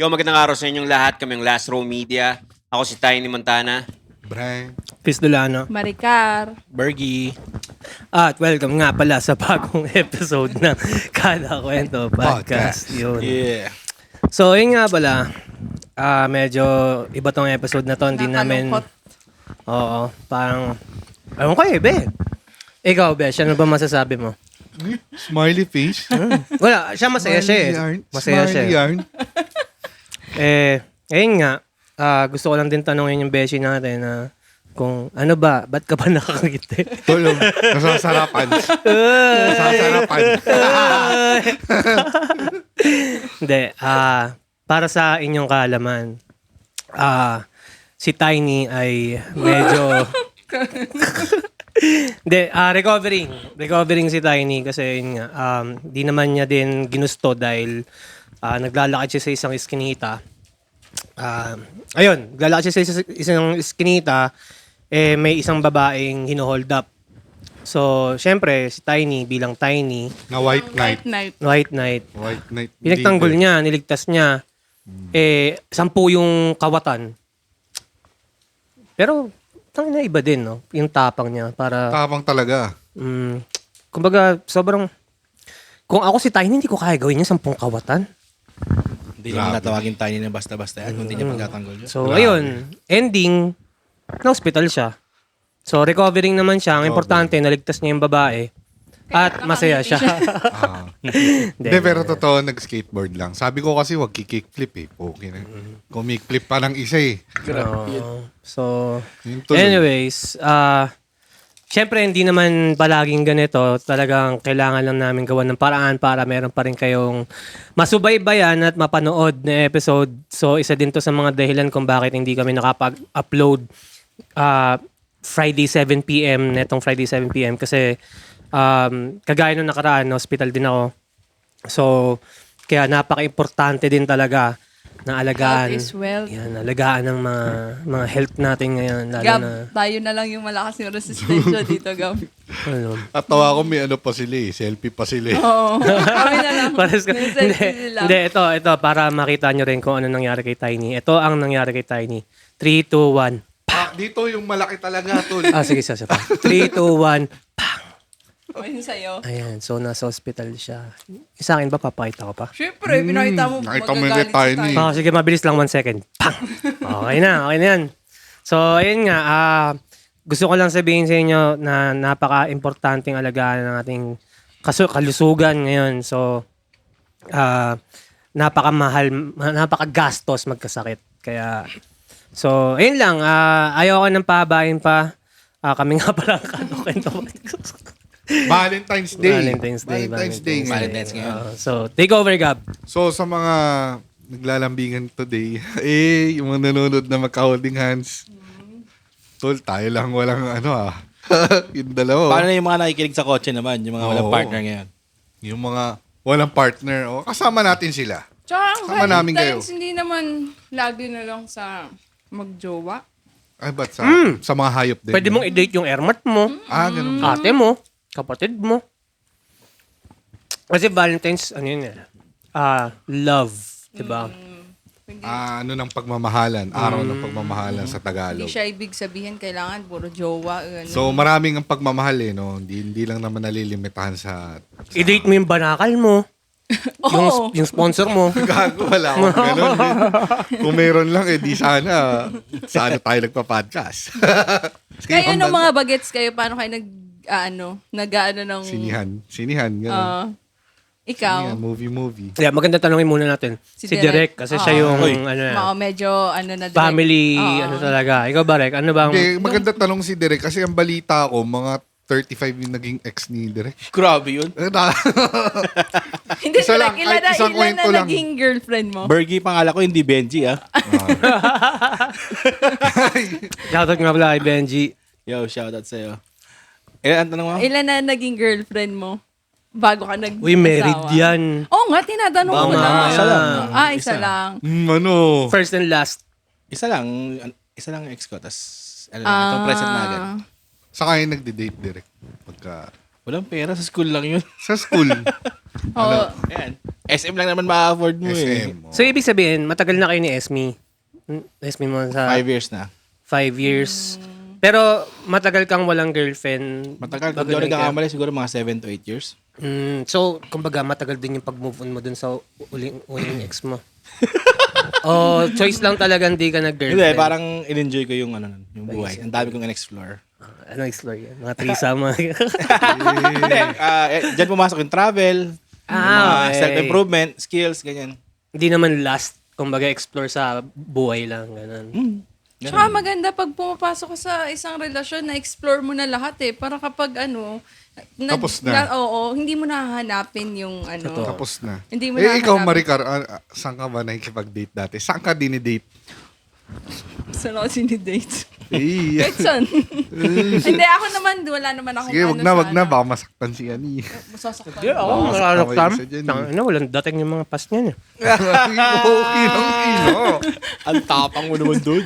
Yo, magandang araw sa inyong lahat. Kami ang Last Row Media. Ako si Tiny Montana. Brian. Peace Dulano. Maricar. Bergie. At welcome nga pala sa bagong episode ng Kada Kwento Podcast. Yun. Yeah. So, yun nga pala. Medyo iba tong episode na to. Hindi namin... Nakalungkot. Oo. Parang... Ewan ko Be. Ikaw, Besh, ano ba masasabi mo? Smiley face. Wala, siya masaya siya eh. Masaya siya. Smiley yarn. Ayun nga. Gusto ko lang din tanongin yung Beshi natin na kung ano ba, ba't ka ba nakakangiti? Tulong. Nasasarapan. Nasasarapan. Hindi. Para sa inyong kaalaman, si Tiny ay medyo... Hindi, recovering si Tiny kasi yun nga, di naman niya din ginusto dahil naglalakad siya sa isang iskinita. Naglalakad siya sa isang iskinita, may isang babaeng hino-hold up. So, syempre, si Tiny bilang Tiny, Na white knight. White Knight, White knight. pinagtanggol niya, niligtas niya. 10 yung kawatan. Pero, tangina iba din, no? Yung tapang niya para... Tapang talaga. Kumbaga, sobrang... Kung ako si Tiny, hindi ko kaya gawin yung 10 kawatan. Hindi naman natawagin tayo na basta-basta yan kung hindi niya pagtatanggol yun. So, ayun. Ending, na-hospital siya. So, recovering naman siya. Ang importante, naligtas niya yung babae. At masaya siya. Hindi, pero totoo, nag-skateboard lang. Sabi ko kasi wag kickflip eh. Okay na. Kumikflip pa ng isa eh. So, Yung tuloy. anyways, syempre hindi naman palaging ganito. Talagang kailangan lang namin gawa ng paraan para meron pa rin kayong masubaybayan at mapanood na episode. So, isa din to sa mga dahilan kung bakit hindi kami nakapag-upload Friday 7 p.m. netong Friday 7 p.m. kasi kagaya nung nakaraan, hospital din ako. So, kaya napaka-importante din talaga na alagaan. Health is wealth. Yan, alagaan ng mga health natin ngayon. Lalo Gab, na, tayo na lang yung malakas yung resistensya dito, Gab. ano, At tawa ko may ano pa sila eh. Selfie pa sila eh. Oo. Kami na lang. pares ka. May Hindi, selfie sila. hindi, ito, para makita nyo rin kung ano nangyari kay Tiny. Ito ang nangyari kay Tiny. 3, 2, 1. Dito yung malaki talaga, tol. Sige, isa pa. 3, 2, 1. Ayun sa'yo. Ayan, so nasa hospital siya. Sa akin ba, papakita ko pa? Siyempre, pinakita mo. Nakita mo yung magagalit kay si Tiny. Sige, mabilis lang 1 second. Pang! Okay na yan. So, ayun nga, gusto ko lang sabihin sa inyo na napaka-importanting alagaan ng ating kalusugan ngayon. So, napakagastos magkasakit. Kaya, so, ayun lang. Ayoko nang pahabain pa. Kami nga pala ang Valentine's Day. Valentine's Day. Valentine's ngayon. So, take over, Gab. So, sa mga naglalambingan today, yung mga nanonood na magka-holding hands, tol, tayo lang walang yung dalawa. Paano na yung mga nakikinig sa kotse naman? Yung mga walang Oo. partner ngayon? Yung mga walang partner. Kasama natin sila. Tsaka, Sama namin kayo. Valentine's hindi naman lagi na lang sa magjowa. Ay, ba't sa mga hayop din? Pwede mong i-date yung airmat mo, Ganun. ate mo, kapatid mo. Kasi Valentine's, ano yun love, diba? Ano ng pagmamahalan? Araw ng pagmamahalan sa Tagalog. Hindi siya ibig sabihin kailangan puro jowa. Ganun. So, maraming ang pagmamahal no? Hindi lang naman nalilimitahan sa... I-date mo yung banakal mo, yung sponsor mo. Gago, wala akong ganun. Kung meron lang, di sana tayo nagpa-podcast. Kayo ng mga bagets kayo, paano kayo nag-ano ng... Sinihan, gano'n. Ikaw. Sinihan, movie. Yeah, maganda tanongin muna natin. Si Derek, kasi siya yung Medyo na direct. family, talaga. Ikaw ba, Rek? Ano bang... Hindi, maganda tanong si Derek kasi ang balita ko, mga 35 yung naging ex ni Derek. Grabe yun. Hindi Isa lang, ilan kahit isang na kwento lang. naging girlfriend mo? Bergie pangalan ko, hindi Benji ah. Shoutout nga pala kay Benji. Yo, shoutout sa'yo. Ang tanong mo? Ilan na naging girlfriend mo? Bago ka nag-asawa? Uy, married yan. Oo nga, tinatanong ko na. Isa lang. Isa lang. First and last. Isa lang ang ex ko. Tapos, itong present na agad. Saka yung nagde-date direct. Pagka Walang pera, sa school lang yun. Sa school. Oo. Ayan. SM lang naman ma-afford mo eh. SM. So, ibig sabihin, matagal na kayo ni Esme. Esme mo sa 5 years na. 5 years. Pero, matagal kang walang girlfriend. Matagal. Kung bago di ako nagka- nagkakamali, siguro mga 7 to 8 years. So, kumbaga, matagal din yung pag-move on mo dun sa uling ex mo. O, choice lang talaga hindi ka Hindi, nag-girlfriend. parang in-enjoy ko yung, yung buhay. Ang dami kong in-explore. Ano explore yan? Mga threesome. Hindi, dyan pumasok yung travel, yung mga okay. self-improvement, skills, ganyan. Hindi naman last, kumbaga, explore sa buhay lang. Ganun. Tsaka maganda pag pumapasok ka sa isang relasyon na explore mo na lahat eh. Para kapag Tapos na. Oo, hindi mo nahahanapin yung Tapos na. Hindi mo Ikaw, nahanapin. Maricar, saan ka ba nakikipag-date dati? Saan ka dinidate? Saan ako sinidate? Eh, Kahit saan. Hindi, ako naman, wala naman akong sige, wag na. Baka masaktan si Ani. Masasaktan. Yeah, oo, Baka mararoktam. isa dyan, Ano, walang dating yung mga pas niyan. Okay lang, Kino. Ang tapang mo naman doon.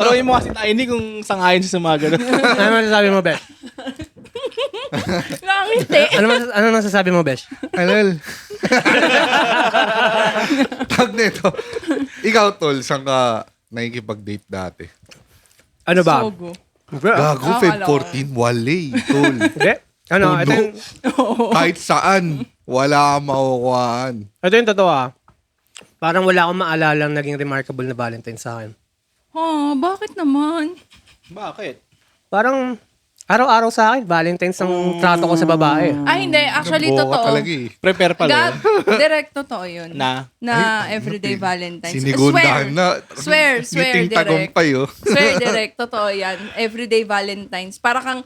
Tanungin mo kasi Tiny kung sangayon siya sa mga ganun. Ano masasabi mo, Besh? Nakangiti. Ano masasabi mo, Besh? Alal. Tag nito. Ikaw, Tol, saan ka nakikipag-date dati? Ano ba? Sogo. Gago, Feb 14, wale, Tol. Hindi. Ano, Tulo. Kahit saan, wala kang makukuhaan. ito yung totoo ah. Parang wala akong maalalang naging remarkable na Valentine sa akin. Bakit naman? Bakit? Parang araw-araw sa akin, Valentine's ang trato ko sa babae. Ay, hindi. Actually, Nabuo ka totoo. talaga eh. Prepare pala. God, direct totoo yun. Na? Everyday Valentine's. Sinigundahan na. Swear, Ngiting direct. tagumpay, oh. Swear, direct. Totoo yan. Everyday Valentine's. Para kang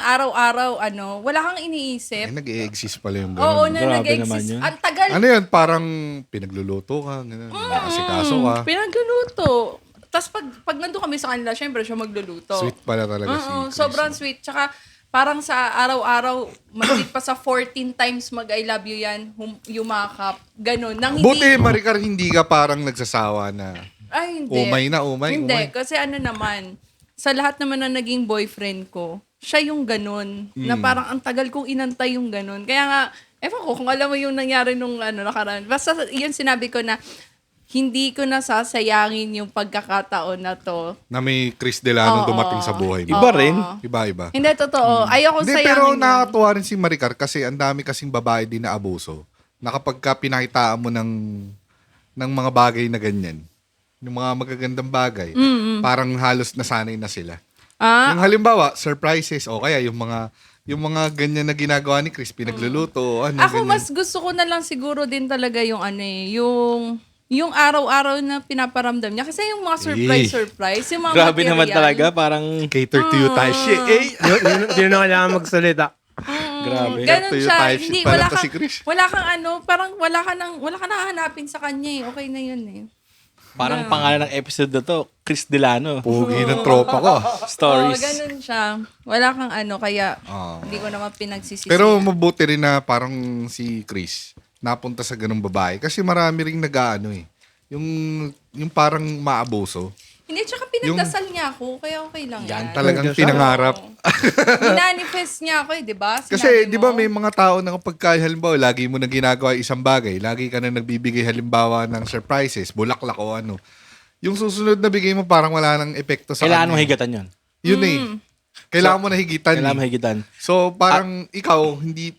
araw-araw, wala kang Ay, iniisip. nag-i-exist pala yung Oo, gano'n. na Grabe naman nag-exist. yun. Ang tagal. Ano yun? Parang pinagluluto ka, gano'n. Nakasikaso ka. Pinagluluto. Tapos pag nandun kami sa kanila, syempre siya magluluto. Sweet pala talaga si Oo, Chris. sobrang sweet. Tsaka parang sa araw-araw, maglit pa sa 14 times mag-I love you yan, yumakap. Ganon. Nang hindi, Buti, Maricar, hindi ka parang nagsasawa na Ay, hindi. umay. Hindi, kasi naman, sa lahat naman na naging boyfriend ko, siya yung ganon. Na parang ang tagal kong inantay yung ganon. Kaya nga, ewan ko, kung alam mo yung nangyari nung nakaraan. Basta yun sinabi ko na, hindi ko nasasayangin yung pagkakataon na to. na may Chris Delano Oo. dumating sa buhay mo. Iba rin. Iba-iba. Hindi, totoo. Ayoko Hindi, sayangin pero yun. nakakatuwa rin si Maricar kasi ang dami kasing babae din na abuso na kapag ka pinakitaan mo ng mga bagay na ganyan, yung mga magagandang bagay, parang halos nasanay na sila. Yung halimbawa, surprises o kaya yung mga ganyan na ginagawa ni Chris, pinagluluto, Ako, ganyan. mas gusto ko na lang siguro din talaga yung yung araw-araw na pinaparamdam niya. Kasi yung mga surprise, yung mga Grabe material. naman talaga. Parang, Cater to you tayo. Shit, eh! Hindi na kailangan magsalita. grabe. Ganun Tuyo siya. tayo, Hindi, shit pala wala to kang, si Chris. wala kang parang wala ka nang hahanapin sa kanya eh. Okay na yun eh. Parang pangalan ng episode na to, Chris Delano. Pugi ng tropa ko. Stories. Oo, ganun siya. Wala kang kaya Oo. hindi ko naman pinagsisisi. Pero mabuti rin na parang si Chris napunta sa ganung babae kasi marami ring nag-aano eh. Yung parang maabuso. hindi, tsaka pinagdasal niya ako, kaya okay lang yan. Talagang pinangarap. Minanifest niya ako eh, di ba? Kasi, Sinabi di ba, mo. may mga tao na kapag halimbawa, lagi mo na ginagawa isang bagay, lagi ka na nagbibigay halimbawa ng surprises, bulaklak o ano. Yung susunod na bigay mo, parang wala nang epekto sa Kailangan mo kanya. higatan yun. Yun eh. Kailangan mo na higitan. Kailangan mo eh. higitan. So, parang ikaw, hindi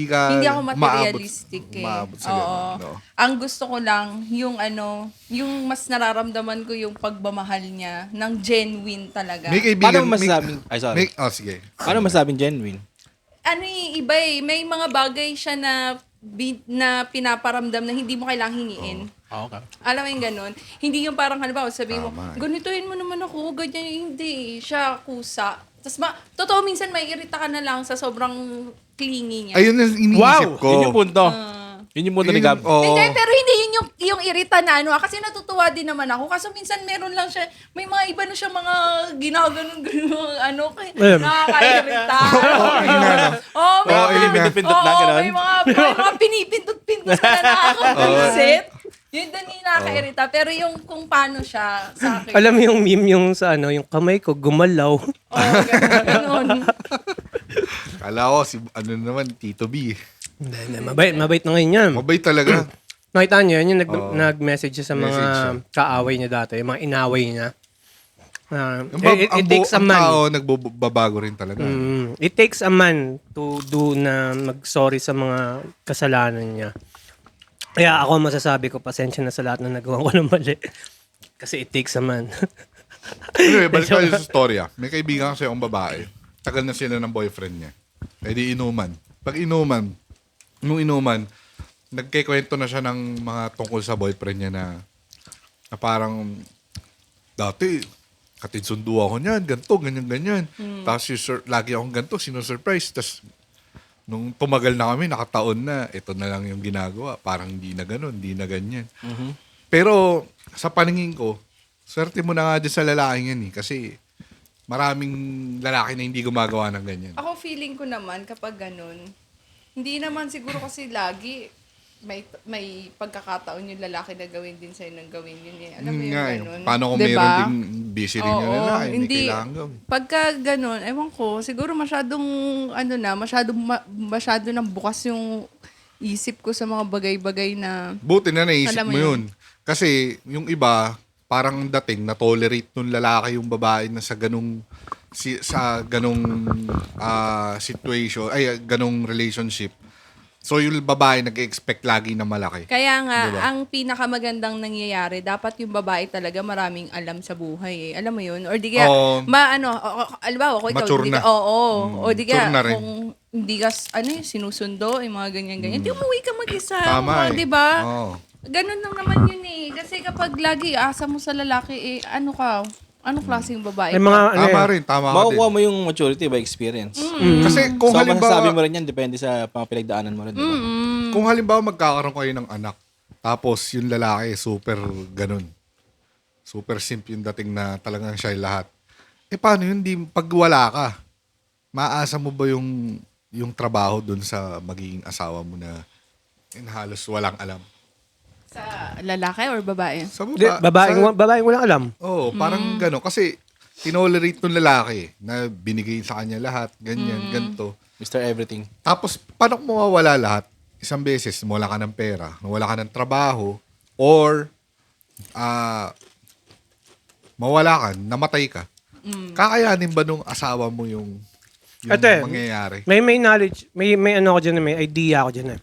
ka Hindi ako materialistic maabot sa Oo. ganun, no? Ang gusto ko lang, yung mas nararamdaman ko yung pagmamahal niya ng genuine talaga. May kaibigan. Paano masasabing, ay sorry. Sige. Paano masasabing genuine? Iba eh. May mga bagay siya na pinaparamdam na hindi mo kailangang hingiin. Okay. Alam mo yung ganun? Hindi yung parang halimbawa sabihin mo, Tama. ganituin mo naman ako, ganyan, hindi. Siya kusa. Tapos totoo minsan may irita ka na lang sa sobrang clingy niya. Ayun ang iniisip ko. Yun yung punto. Yun yung punto ni Gab. Oo. Hindi, pero hindi yun yung irita na kasi natutuwa din naman ako. Kaso minsan meron lang siya, may mga iba na siya mga ginaganon, nakakairita. Oh, may Oo, mga, yun na. Pindot na, ganun. may mga pinipindot-pindot na nakakapansit. Yun doon yung nakakairita. Pero yung kung paano siya sa akin. Alam mo yung meme yung sa yung kamay ko gumalaw. Oh, ganun. Kala ko, ano naman, Tito B. Hindi. Mabait na ngayon yan. Mabait talaga. Nakita niyo yun, yung Oo. nag-message siya sa mga Message siya. kaaway niya dati, yung mga inaway niya. Ang It takes a ang man. tao, nagbabago rin talaga. It takes a man to do na mag-sorry sa mga kasalanan niya. Kaya ako masasabi ko, pasensya na sa lahat na nagawa ko ng mali. Kasi it takes a man. Anyway, balik tayo sa storya. May kaibigan kasi akong babae. Tagal na sila ng boyfriend niya. Eh di inuman. Pag inuman, nung inuman, nagkikwento na siya ng mga tungkol sa boyfriend niya na parang dati, katidsundo ako niyan, ganito, ganyan. Tapos lagi akong ganito, sinusurprise. Tapos nung tumagal na kami, nakataon na, ito na lang yung ginagawa. Parang hindi na ganun, hindi na ganyan. Pero sa paningin ko, swerte mo na nga dyan sa lalaking yan eh. Kasi maraming lalaki na hindi gumagawa ng ganyan. Ako feeling ko naman kapag ganun, hindi naman siguro kasi lagi may pagkakataon yung lalaki na gawin din sa'yo ng gawin yun eh. Alam mo yung Nga, ganun. paano kung Diba? meron ding busy rin yung Oo, lalaki, hindi kailangan gawin. Pagka ganun, ewan ko, siguro masyadong, masyado nang bukas yung isip ko sa mga bagay-bagay na, Buti na naisip Alam mo mo yun. yun. Kasi yung iba, parang dating na-tolerate nung lalaki yung babae na sa ganung situation, ganung relationship. So yung babae nag-expect lagi na malaki. kaya nga, Diba? ang pinakamagandang nangyayari, dapat yung babae talaga maraming alam sa buhay eh. Alam mo yun? Or di kaya, Oo. alam kung ikaw, Mature hindi na. ka, oo. O di Mature kaya, na rin. kung hindi ka, sinusundo, yung mga ganyan-ganyan, di umuwi ka mag-isa. Tama eh. Di ba? Oo. Ganun lang naman yun eh. Kasi kapag lagi asa mo sa lalaki, eh, ano ka? Anong klaseng babae May ka? mga, Tama rin, tama ka din. Makukuha mo yung maturity by experience. Kasi kung So, halimbawa, masasabi mo rin yan, depende sa mga pinagdaanan mo rin, di ba? kung halimbawa magkakaroon kayo ng anak, tapos yung lalaki super ganun. Super simp yung dating na talagang siya yung lahat. Eh paano yun? Pag wala ka, maasa mo ba yung trabaho dun sa magiging asawa mo na halos walang alam? Sa lalaki or babae? Sa babaeng walang alam. Oo, parang gano'n. Kasi tinolerate ng lalaki na binigay sa kanya lahat, ganyan, ganito. Mr. Everything. Tapos, paano kung mawawala lahat? Isang beses, wala ka ng pera, wala ka ng trabaho, or mawala ka, namatay ka. Kakayanin ba nung asawa mo yung Ate, mangyayari? May knowledge, may ano ako dyan, may idea ako dyan eh.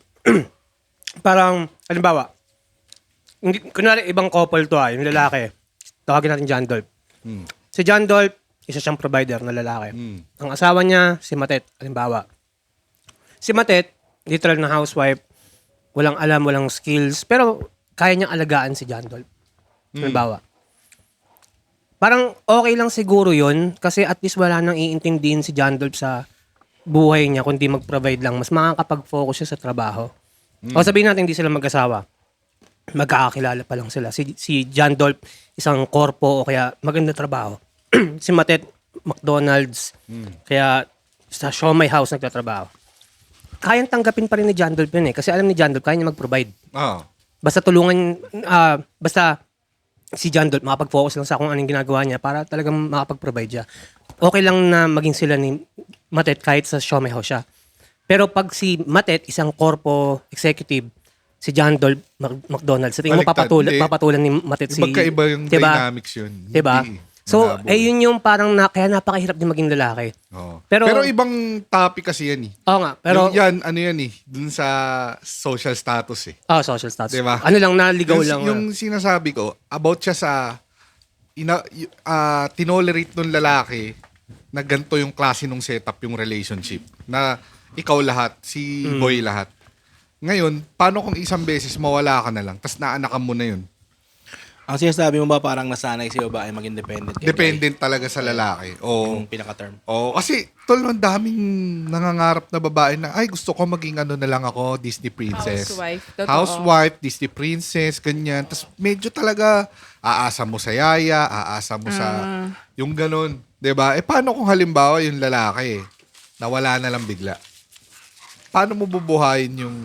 Parang, halimbawa, kunwari ibang couple to yung lalaki, tawagin natin John Dolph. Si John Dolph, isa siyang provider na lalaki. Ang asawa niya, si Matet, halimbawa. Si Matet, literal na housewife, walang alam, walang skills, pero kaya niyang alagaan si John Dolph. Halimbawa. Parang okay lang siguro yun kasi at least wala nang iintindihin si John Dolph sa buhay niya kundi mag-provide lang. Mas makakapag-focus siya sa trabaho. O sabihin natin hindi sila mag-asawa. Magkakakilala pa lang sila. Si John Dolph, isang korpo o kaya maganda trabaho. Si Matet, McDonald's, kaya sa Siomai House nagtatrabaho. Kayang tanggapin pa rin ni John Dolph yun eh. Kasi alam ni John Dolph, kaya niya mag-provide. Basta tulungan, basta si John Dolph makapag-focus lang sa kung anong ginagawa niya para talagang makapag-provide siya. Okay lang na maging sila ni Matet kahit sa Siomai House siya. Pero pag si Matet, isang corpo executive, si John Dolph McDonald's, sa tingin mo Baliktad, papatulan ni Matet si... Magkaiba yung diba? dynamics yun. Diba? Hindi. So, Malabo. yun yung parang kaya napakahirap din maging lalaki. Oo. Pero- Pero ibang topic kasi yan eh. Oo nga, pero... yan, ano yan eh, dun sa social status eh. social status. Diba? Ano lang, naligaw lang. Yung sinasabi ko, about siya sa tinolerate ng lalaki na ganito yung klase ng setup yung relationship. Na ikaw lahat, si boy lahat. Ngayon, paano kung isang beses mawala ka na lang, tas naanakan mo na yun? Ang sinasabi mo ba parang nasanay si babae maging independent? Dependent talaga sa lalaki. Oo. Yung pinaka-term. Oo, kasi ang daming nangangarap na babae na, ay, gusto ko maging ano na lang ako, Disney princess. Housewife. Totoo. Housewife, Disney princess, ganyan. Tapos medyo talaga, aasa mo sa yaya, aasa mo sa, yung ganun. 'Di ba? Eh, paano kung halimbawa yung lalaki, nawala na lang bigla? Paano mo bubuhayin yung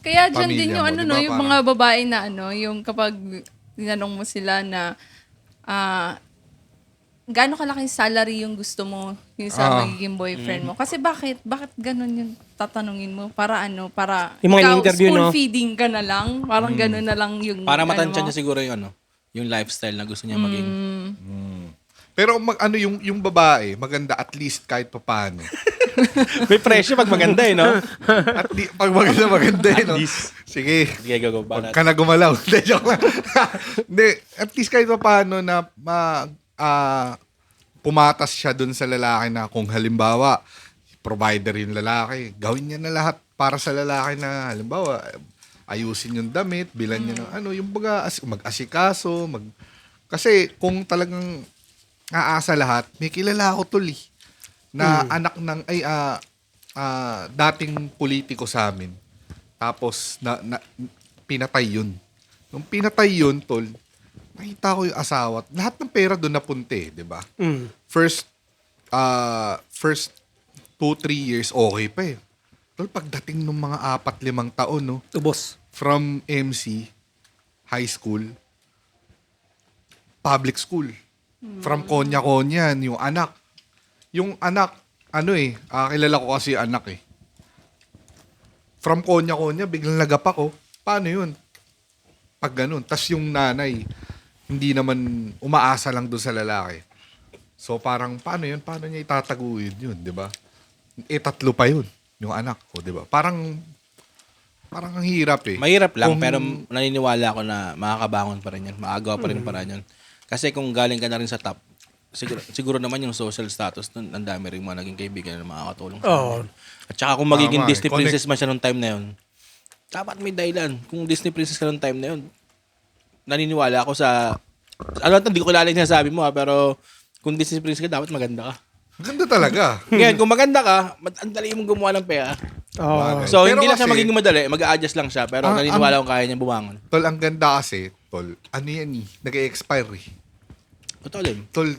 Kaya dyan pamilya din yung mo, ano, di no, ba? yung Parang- mga babae na ano, yung kapag tinanong mo sila na gaano kalaking salary yung gusto mo yung sa magiging boyfriend mo? Kasi bakit ganun yung tatanungin mo? Para ano? Para Yung mga ikaw, in-interview, spoon no? feeding ka na lang? Parang ganun na lang yung Para ano matansya mo? niya siguro yung lifestyle na gusto niya maging. Pero yung babae, maganda at least kahit papaano. May presyo pag maganda no? Pag maganda eh, no? Sige, Sige, go. wag ka na gumalaw. Hindi, joke lang. Hindi, at least kahit papaano na pumatas siya dun sa lalaki na kung halimbawa, provider yung lalaki, gawin niya na lahat para sa lalaki na halimbawa, ayusin yung damit, bilan niya ng yung baga, mag-asikaso, kasi kung talagang aasa lahat, may kilala ako tol na anak ng dating politiko sa amin. Tapos pinatay yun. Nung pinatay yun, tol, nakita ko yung asawa. Lahat ng pera doon napunti, di ba? First 2-3 years, okay pa eh. Tol, pagdating ng mga 4-5 taon, no, Ubos. from MC, high school, public school. From konya-konya, yung anak. Yung anak, kilala ko kasi anak eh. From konya-konya, biglang nagapak ko. Paano yun? Pag ganun. Tas yung nanay, hindi naman umaasa lang doon sa lalaki. So parang, paano yun? Paano niya itataguin yun, di ba? 3 pa yun, yung anak ko, di ba? Parang ang hirap eh. Mahirap lang, pero naniniwala ako na makakabangon pa rin yan. Maagaw pa rin paraan yan. Kasi kung galing ka na rin sa top, siguro naman yung social status nun, ang dami rin mga naging kaibigan na makakatulong sa Oo. At saka kung magiging Tama, Disney princess man siya nung time na yun, dapat may dahilan. Kung Disney princess ka nung time na yun, naniniwala ako sa... hindi ko kilala yung sinasabi mo pero kung Disney princess ka, dapat maganda ka. Ganda talaga. Ngayon, kung maganda ka, ang dali mong gumawa ng pera. Oo. So, Pero hindi lang siya kasi- magiging madali, mag-a-adjust lang siya, pero naniniwala akong kaya niya bumangon. Tol, ang ganda kasi, tol, ano yan eh, nag-expire eh. Totoo din. Tol,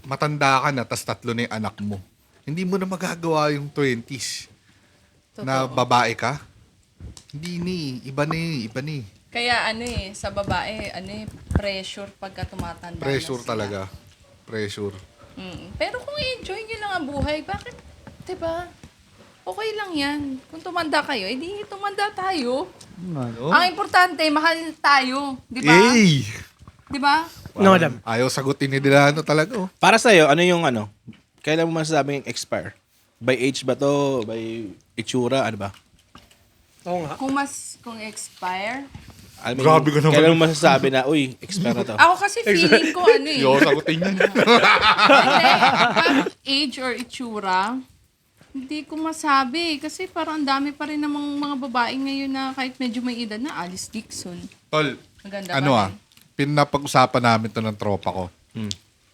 matanda ka na, tas 3 na yung anak mo. Hindi mo na magagawa yung 20s. Na babae ka. Hindi ni, iba ni. Kaya sa babae, pressure pagka tumatanda Pressure na sila. talaga. Pressure. Pero kung i-enjoy nyo lang ang buhay, bakit, diba? Okay lang yan. Kung tumanda kayo, edi tumanda tayo. Ano? Ang importante, mahal tayo. Di ba? Eh! Di ba? No, madam. Ayaw sagutin ni Delano talaga. Oh. Para sa'yo, ano yung kailan mo masasabing expire? By age ba to? By itsura? Ano ba? Oo nga. Kung expire. I mean, Grabe ka naman. Kailan mo masasabi na, uy, expire na to? Ako kasi feeling ko Ayaw sagutin yan. Hindi. Parang age or itsura, hindi ko masabi. Kasi parang ang dami pa rin namang mga babae ngayon na kahit medyo may edad na, Alice Dixon. Tol, Maganda ano pa rin. pinapag-usapan namin to ng tropa ko.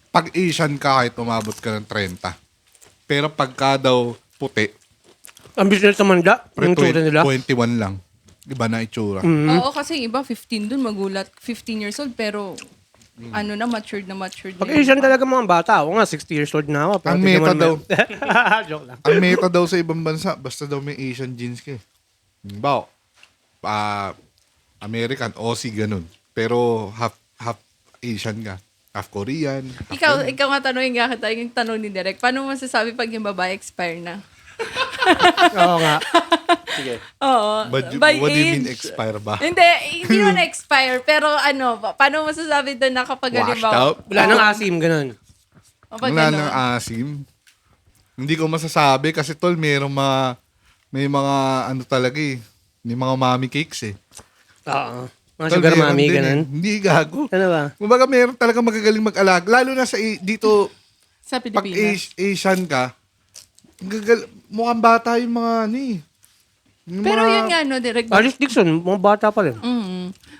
Pag Asian ka, kahit umabot ka ng 30. Pero pagka daw puti, Ang business tumanda, yung tsura nila. 21 lang. Iba na itsura. Oo, kasi iba 15 dun, magulat. 15 years old, pero matured na. Pag Asian talaga mga bata, ako nga, 60 years old na ako. pero Ang tignan meta mo daw. naman. Joke lang. Ang meta daw sa ibang bansa, basta daw may Asian genes ka eh. Bao, American, Aussie, ganun. Pero half Asian ka. Half Korean. Half Ikaw nga tanongin nga kita, yung tanong ni Derek, paano mo masasabi pag yung babae expire na? Oo nga. Sige. Oo. What do you mean expire ba? Hindi mo na-expire, pero paano mo masasabi doon na kapag Washed out? Wala nang asim, ganun. Kapag Wala nang asim. Hindi ko masasabi kasi tol, may mga ano talaga eh. May mga mommy cakes eh. Oo. Mga Tol, sugar meron mommy, din ganun. eh. Hindi gago. Ano ba? Kumbaga meron talaga magagaling mag-alag. Lalo na dito, sa pag Pilipinas. Asian ka, mukhang bata yung mga ano eh. Yung Pero mga- yun nga, no, Derek. Alice Dixon, mga bata pa rin.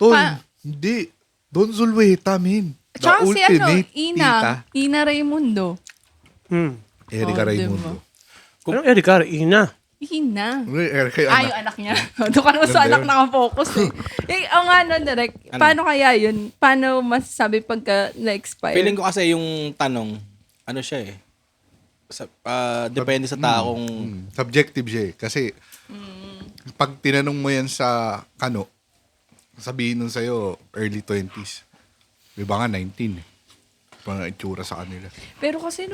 Tol, Pa- hindi. Don Zulweta, min. The Tsaka si ultimate Ina. tita. Ina Raimundo. Erika Oh, Raimundo. Anong Erika? Ina. Ina. Erika yung Ah, anak. yung anak niya. Doon ka naman sa Ganda anak yun. naka-focus eh. O nga no, Derek, paano kaya yun? Paano masasabi pagka na-expire? Feeling ko kasi yung tanong, ano siya eh. Depende sa taong... Subjective siya eh. Kasi, pag tinanong mo yan sa sabihin nun sa'yo, early 20s. Di ba nga, 19 eh. mga itsura sa kanila. Pero kasi,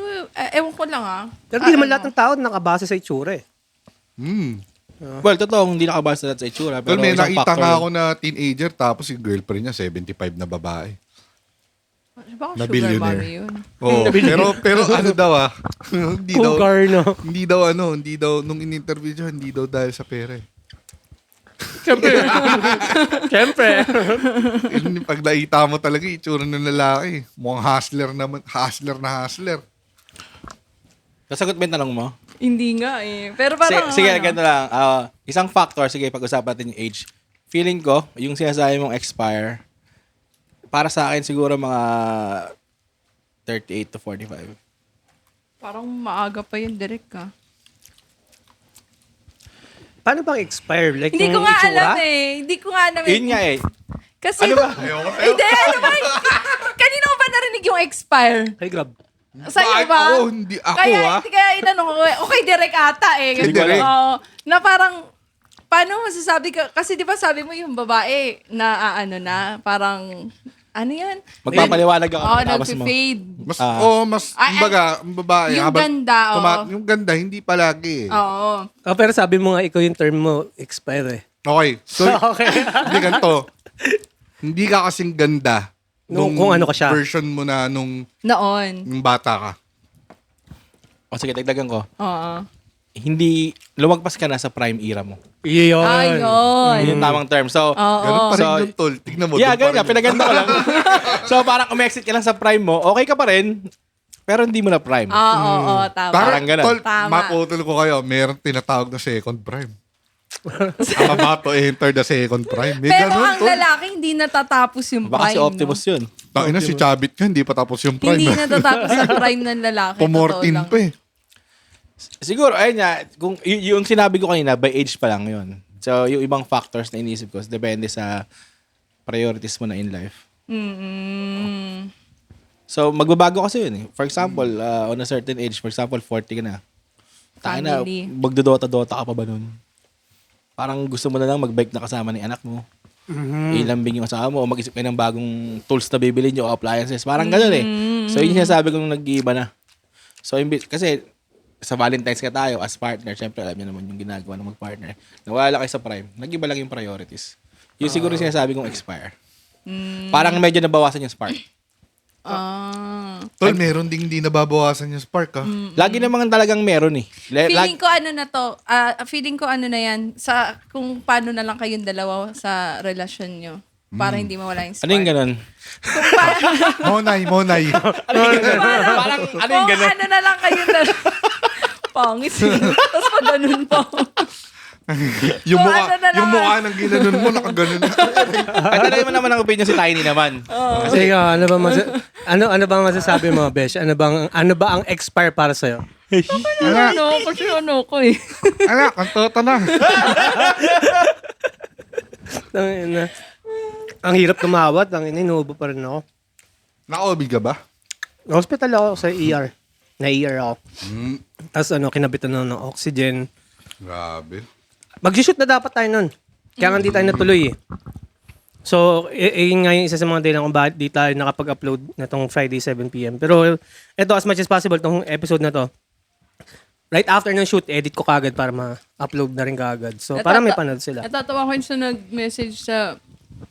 ewan ko lang Pero di naman lahat ng tao nakabase sa itsura eh. Well, totoo, hindi nakabasa sa itsura. Pero Pero may isang nakita factor nga yun. ako na teenager tapos yung girlfriend niya 75 na babae. Baka Na sugar billionaire. mommy yun. Oo. pero ano daw hindi daw Cougar, no? hindi daw nung in-interview siya, hindi daw dahil sa pera. Eh. Siyempre. Yung pag nakita mo talaga itsura ng lalaki, mukhang hustler naman, hustler. Nasagot ba yung tanong mo? Hindi nga eh. Pero parang, Sige, ganito lang. Isang factor, sige, pag-usapan natin yung age. Feeling ko, yung sinasabi mong expire, para sa akin siguro mga 38 to 45. parang maaga pa yun, direct ka. Paano bang expire? Like Hindi ko yung nga itsura? alam eh. Hindi ko nga alam. Yun nga eh. Kasi, Ano ba? Hindi, ano ba? Kanino ko ba narinig yung expire? Ay, grab. Sa'yo Bakit ba? ako? Hindi ako, Kaya inanong ko, okay, direct ata eh. Kay Direk. Oo. Na parang, paano masasabi ka? Kasi di ba sabi mo yung babae na parang, ano yan? Magpapaliwanag ako Oo, tapos mo. nag-fade. Mas Ay, kumbaga, ang babae yung habang ganda, oo. yung ganda hindi palagi. Oo. Oh, pero sabi mo nga, ikaw yung term mo, expire eh. Okay. So, Okay. hindi ganito. Hindi ka kasing ganda Nung kung ano ka siya. version mo na nung Noon. bata ka. O sige, dagdagan ko. Oo. Hindi, lumagpas ka na sa prime era mo. Iyon. Ayun. Yun yung tamang term. So, Ganun pa rin So, yung tol. Tignan mo. yeah, doon pa ganun nga, rin. pinaganda ko lang. So, parang umexit ka lang sa prime mo, okay ka pa rin, pero hindi mo na prime. Oo, tama. Parang ganun. Tol, Tama. maputol ko kayo. Meron tinatawag na second prime. I'm about to enter the second prime. May Pero ganun, ang tol. lalaki, hindi natatapos yung Baka prime. si Optimus no? yun. Tangina si Chabit ka, hindi pa tapos yung prime. Hindi natatapos ang prime ng lalaki. Pumortin totoo lang. pa eh. Siguro, ayun nga, kung yung sinabi ko kanina, by age pa lang yun. So, yung ibang factors na inisip ko, depende sa priorities mo na in life. Mm-mm. So, magbabago kasi yun eh. For example, on a certain age, for example, 40 ka na. Tayo na, Family. magdodota-dota ka pa ba nun? Parang gusto mo na lang mag-bike na kasama ng anak mo. Ilambing yung asawa mo o mag-isip kayo ng bagong tools na bibili nyo o appliances. Parang gano'n eh. So, yun yung sinasabi kong nag-iiba na. So, kasi sa Valentine's ka tayo as partner, syempre alam niyo naman yung ginagawa ng mag-partner. Nawala kayo sa prime, nag-iba lang yung priorities. Yung siguro yung sinasabi kong expire. Parang medyo nabawasan yung spark. Tol, meron ding hindi nababawasan yung spark, ha? Lagi naman talagang meron eh. Feeling ko ano na to, feeling ko ano na yan, sa kung paano na lang kayong dalawa sa relasyon nyo. Para hindi mawala yung spark. Ano yung ganun? Kung paano, Monay. Parang ano yung kung ganun? ano na lang kayong dalawa. Pangit eh. Tapos pag ganun pa. yung So, mukha, ano na lang, yung mukha ng ginanon mo, nakaganon na. Ay, talaga naman ang opinion si Tiny naman. Sige, ano ba ano ba masasabi mo, Besh? Ano ba ang expire para sa'yo? Ano, kasi ano ko eh. Anak, ang tota na. Tangina. Ang hirap tumawat, ang inuubo pa rin ako. Naka-OB ka ba? Hospital ako sa ER. Na-ER ako. Tapos kinabitan ng oxygen. Grabe. Mag-shoot na dapat tayo nun. Kaya nga hindi tayo natuloy eh. So, yun nga yung isa sa mga dahilan kung bakit di tayo nakapag-upload na tong Friday 7pm. Pero ito, as much as possible, tong episode na to, right after ng shoot, edit ko kagad para ma-upload na rin kagad. So, para may panood sila. Natatawa ko yun sa nag-message sa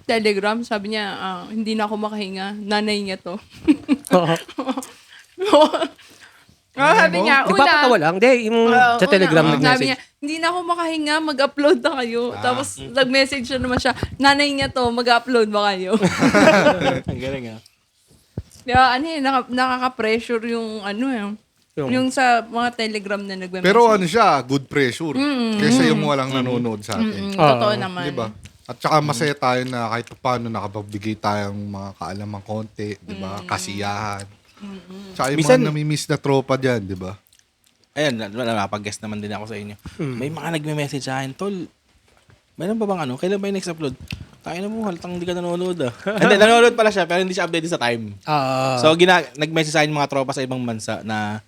Telegram. Sabi niya, hindi na ako makahinga. Nanay niya to. Sabi niya, Nagpapatawa lang. Hindi, yung sa Telegram sabi nag-message. niya, hindi na ako makahinga, mag-upload na kayo. Tapos nag-message siya naman siya, nanay niya to, mag-upload ba kayo? Ang galing ah. Kaya nakaka-pressure yung yung sa mga Telegram na nag-message. Pero ano siya, good pressure. Kaysa yung walang nanonood sa atin. Totoo naman. Diba? At saka masaya tayo na kahit paano nakapagbigay tayong mga kaalamang konti, di ba? Kasiyahan. Tsaka yung Minsan- mga namimiss na tropa dyan, di ba? Ayan, napag-guest naman din ako sa inyo. May mga nagme-message sa akin, Tol, meron ba bang kailan ba yung next upload? Tayo na mo, halatang hindi ka nanonood ah. Hindi, nanonood pala siya, pero hindi siya updated sa time. So, nag-message sa akin mga tropa sa ibang bansa na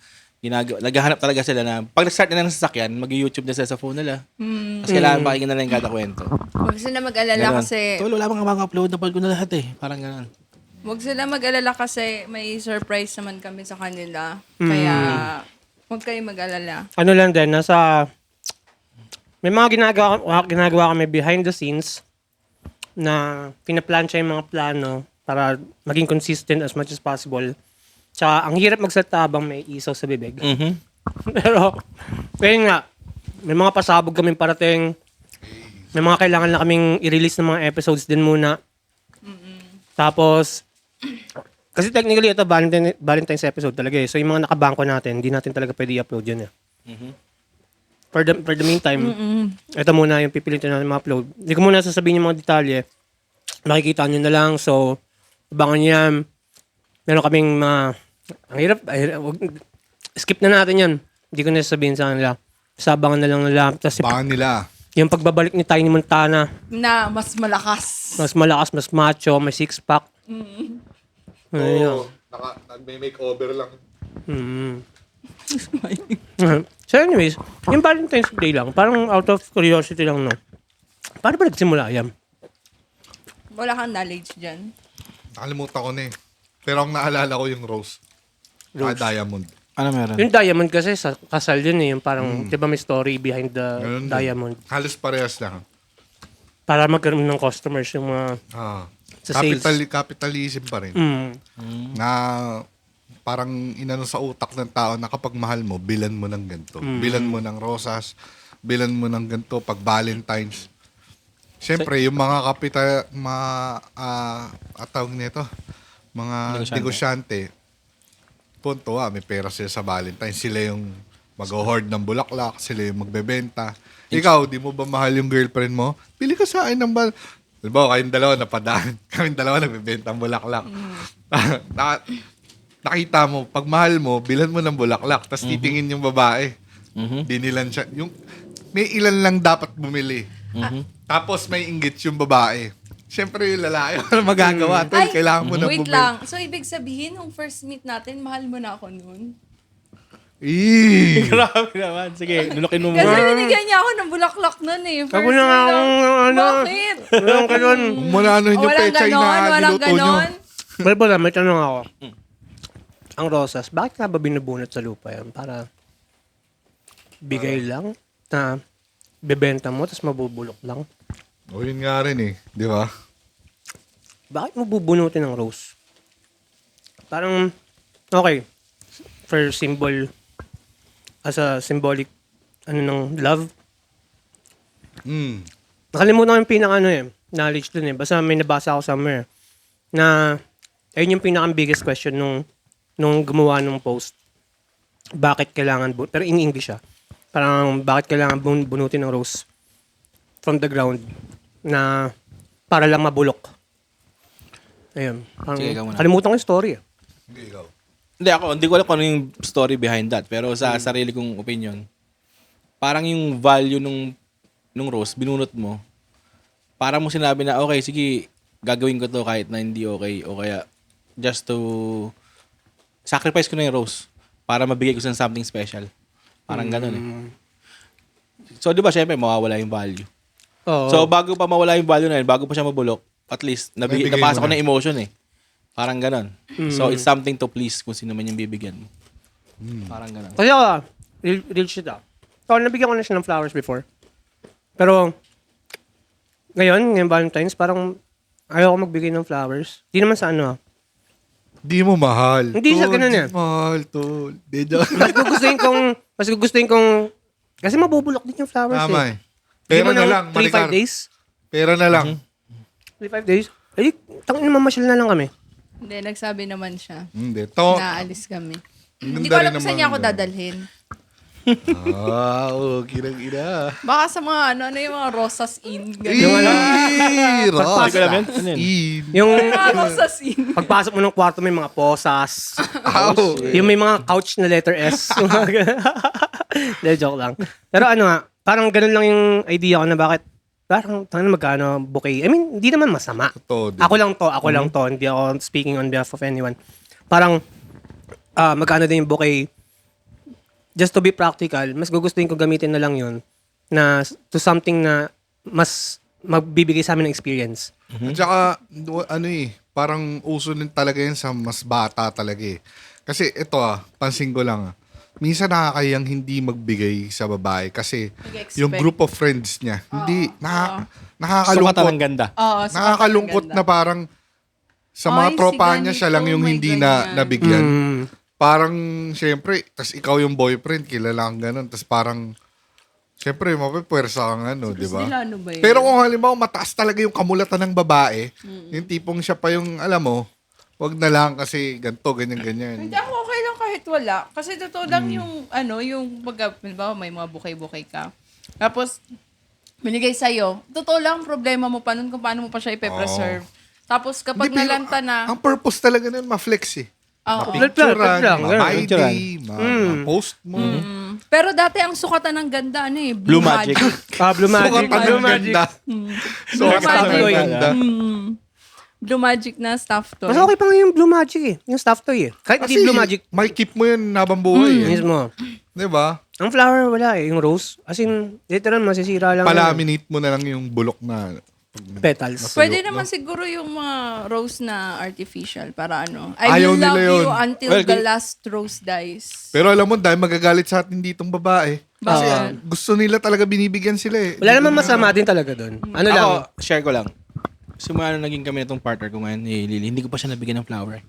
naghahanap talaga sila na pag nag-start na ng sasakyan, mag-YouTube na sila sa phone nila. Tapos kailangan pakinggan na lang yung kada kwento. Huwag sila mag-alala Ganon. kasi Tol, wala bang mga upload na ko na lahat eh. Parang gano'n. Huwag sila mag-alala kasi may surprise naman kami sa kanila. Kaya, huwag kayo mag-alala. Ano lang din, may mga ginagawa kami behind the scenes na pinaplansya yung mga plano para maging consistent as much as possible. Tsaka, ang hirap magsalita habang may isaw sa bibig. Pero, ayun nga, may mga pasabog kaming parating. May mga kailangan na kaming i-release ng mga episodes din muna. Tapos, kasi technically ito Valentine's episode talaga eh. So yung mga nakabangko natin, hindi natin talaga pwede i-upload yun eh. For the meantime, ito muna yung pipilitin natin ma-upload. Hindi ko muna sasabihin yung mga detalye. Makikita nyo na lang. So, abangan nyo yan. Meron kaming ang hirap, skip na natin yan. Hindi ko na sasabihin sa kanila. Sabangan na lang nila. Tapos Baka nila. yung pagbabalik ni Tiny Montana, Na mas malakas. mas malakas, mas macho, may six-pack. Oo. Nagme-makeover lang. So anyways, yung Valentine's Day lang, parang out of curiosity lang, no? Paano ba nagsimula yan? Wala kang knowledge dyan. Nakalimutan ko na eh. Pero ang naalala ko yung Rose. Diamond. Ano meron? Yung Diamond kasi, sa kasal yun eh. Yung parang, di ba may story behind the Ganun din. Diamond. Halos parehas lang. Para magkaroon ng customers yung mga sa sales. Capitalism pa rin. Na parang inano sa utak ng tao na kapag mahal mo, bilan mo ng ganito. Bilan mo ng rosas, bilan mo ng ganito pag Valentine's. Siyempre, yung mga tawag nito, mga negosyante, punto may pera sila sa Valentine's. Sila yung mag-hoard ng bulaklak, sila yung magbebenta. Ikaw, di mo ba mahal yung girlfriend mo? Pili ka sa akin ng Halimbawa, kayong dalawa napadaan. Kaming dalawa nagbebenta ng bulaklak. Nakita mo, pag mahal mo, bilan mo ng bulaklak, tapos titingin yung babae. Dinilan siya. May ilan lang dapat bumili. Tapos may inggit yung babae. Siyempre yung lalaki, ano magagawa? Tol, kailangan mo na wait bumili. lang. So, ibig sabihin, nung first meet natin, mahal mo na ako noon? Grabe naman. Sige, nulokin mo Kasi muna. binigyan niya ako ng bulaklak noon eh. First Ako na nga meet akong, lang. ano, Bakit? walang ganun. Kung muna ano yung Walang pecha ganon, walang niluto nyo. ganon. Well, pala, may tanong ako. Ang rosas, bakit nga ba binubunot sa lupa yan? Para bigay lang na bebenta mo tapos mabubulok lang? O yun nga rin eh. Di ba? Bakit mo bubunutin ng rose? Parang, okay, for symbol, as a symbolic, ng love. Nakalimutan ko yung knowledge dun eh. Basta may nabasa ako somewhere na ayun yung pinakang biggest question nung gumawa ng post. Bakit kailangan, pero in English parang bakit kailangan bunutin ng rose from the ground na para lang mabulok. Ayun. Sige, ikaw muna. Kalimutan ko yung story. Hindi ikaw. Hindi ko alam kung ano yung story behind that. Pero sa sarili kong opinion, parang yung value nung rose, binunot mo, parang mo sinabi na, okay, sige, gagawin ko to kahit na hindi okay. O kaya, just to sacrifice ko na yung rose para mabigay ko sa something special. Parang ganun eh. So, di ba, syempre, mawawala yung value. Oo. So, bago pa mawala yung value na yun, bago pa siya mabulok, at least, Naibigay napasa mo ko na. ng emotion eh. Parang ganon. So, it's something to please kung sino man yung bibigyan mo. Parang ganon. Kasi ako, real shit So, nabigyan ko na siya ng flowers before. Pero, ngayon Valentine's, parang ayaw ko magbigay ng flowers. Di naman sa Di mo mahal. Hindi siya Tol, ganun di eh. mahal, tol. Di joke. mas gugustuhin kong, kasi mabubulok din yung flowers Tama eh. Bigyan Pera mo na ng lang, 3-5 Maricar. days. Pera na lang. 3-5 days. Ay, tangin na mamasyal na lang kami. Hindi, nagsabi naman siya. Hindi. To. Naalis kami. Ang Hindi ganda ko alam rin kung saan naman niya ako doon. dadalhin. Kinang-ina. Baka sa mga yung mga Rosas Inn. Yung Ganun. Hindi ko alam yan. Ano yun? Yung Mga Rosas Inn. pagpasok mo ng kwarto may mga posas. Ow. Yung may mga couch na letter S. Hindi, joke lang. Pero parang ganun lang yung idea ko na bakit parang magkano bouquet. I mean, hindi naman masama. Totoo din. Ako lang to. Hindi ako speaking on behalf of anyone. Parang, magkano din yung bouquet. Just to be practical, mas gugustuhin ko gamitin na lang yun na to something na mas magbibigay sa amin ng experience. At saka, parang uso din talaga yan sa mas bata talaga eh. Kasi ito pansin ko lang minsan nakakayang hindi magbigay sa babae kasi Nag-expect. yung group of friends niya, hindi, nakakalungkot. Sukatan ng ganda. Oo, Nakakalungkot na parang sa mga Ay, tropa si niya ganito, siya lang yung may hindi ganyan. nabigyan. Parang, syempre, tas ikaw yung boyfriend, kilala kang ganun. Tas parang, syempre, mapipwersa kang di ba? nila ano ba yun? Pero kung halimbawa, mataas talaga yung kamulatan ng babae, yung tipong siya pa yung, alam mo, wag na lang kasi ganto, ganyan. Hindi ako okay lang kahit wala. Kasi totoo lang yung, yung halimbawa may mga bukay-bukay ka. Tapos, binigay sa'yo. Totoo lang, problema mo pa nun kung paano mo pa siya ipe-preserve. Tapos kapag Hindi, pero nalanta na, Ang purpose talaga nun, ma-flex eh. Oo. Ma-picturean, Flex lang, ma-ID, ganun. ma-post mo. pero dati ang sukatan ng ganda, Blue Magic. Blue Magic. Sukatan Blue ng Magic. ganda. Sukatan ng Magic. ganda. Blue Magic na stuff toy. Mas okay pa nga yung Blue Magic eh. Yung stuff toy eh. Kahit Kasi hindi Blue Magic. may keep mo yun habang buhay eh. Mismo. Di ba? Ang flower wala eh. Yung rose. As in, literal masisira lang. Palaminate mo na lang yung bulok na Petals. Pwede Tulog, naman no? siguro yung mga rose na artificial para I Ayaw will nila love yun. you until Well, the last rose dies. Pero alam mo, dahil magagalit sa atin ditong babae. Kasi Bakit? gusto nila talaga binibigyan sila eh. Wala naman masama din talaga doon. Ano lang. Ako, share ko lang. Simula nung naging kami itong partner ko ngayon, Lily, hindi ko pa siya nabigyan ng flower.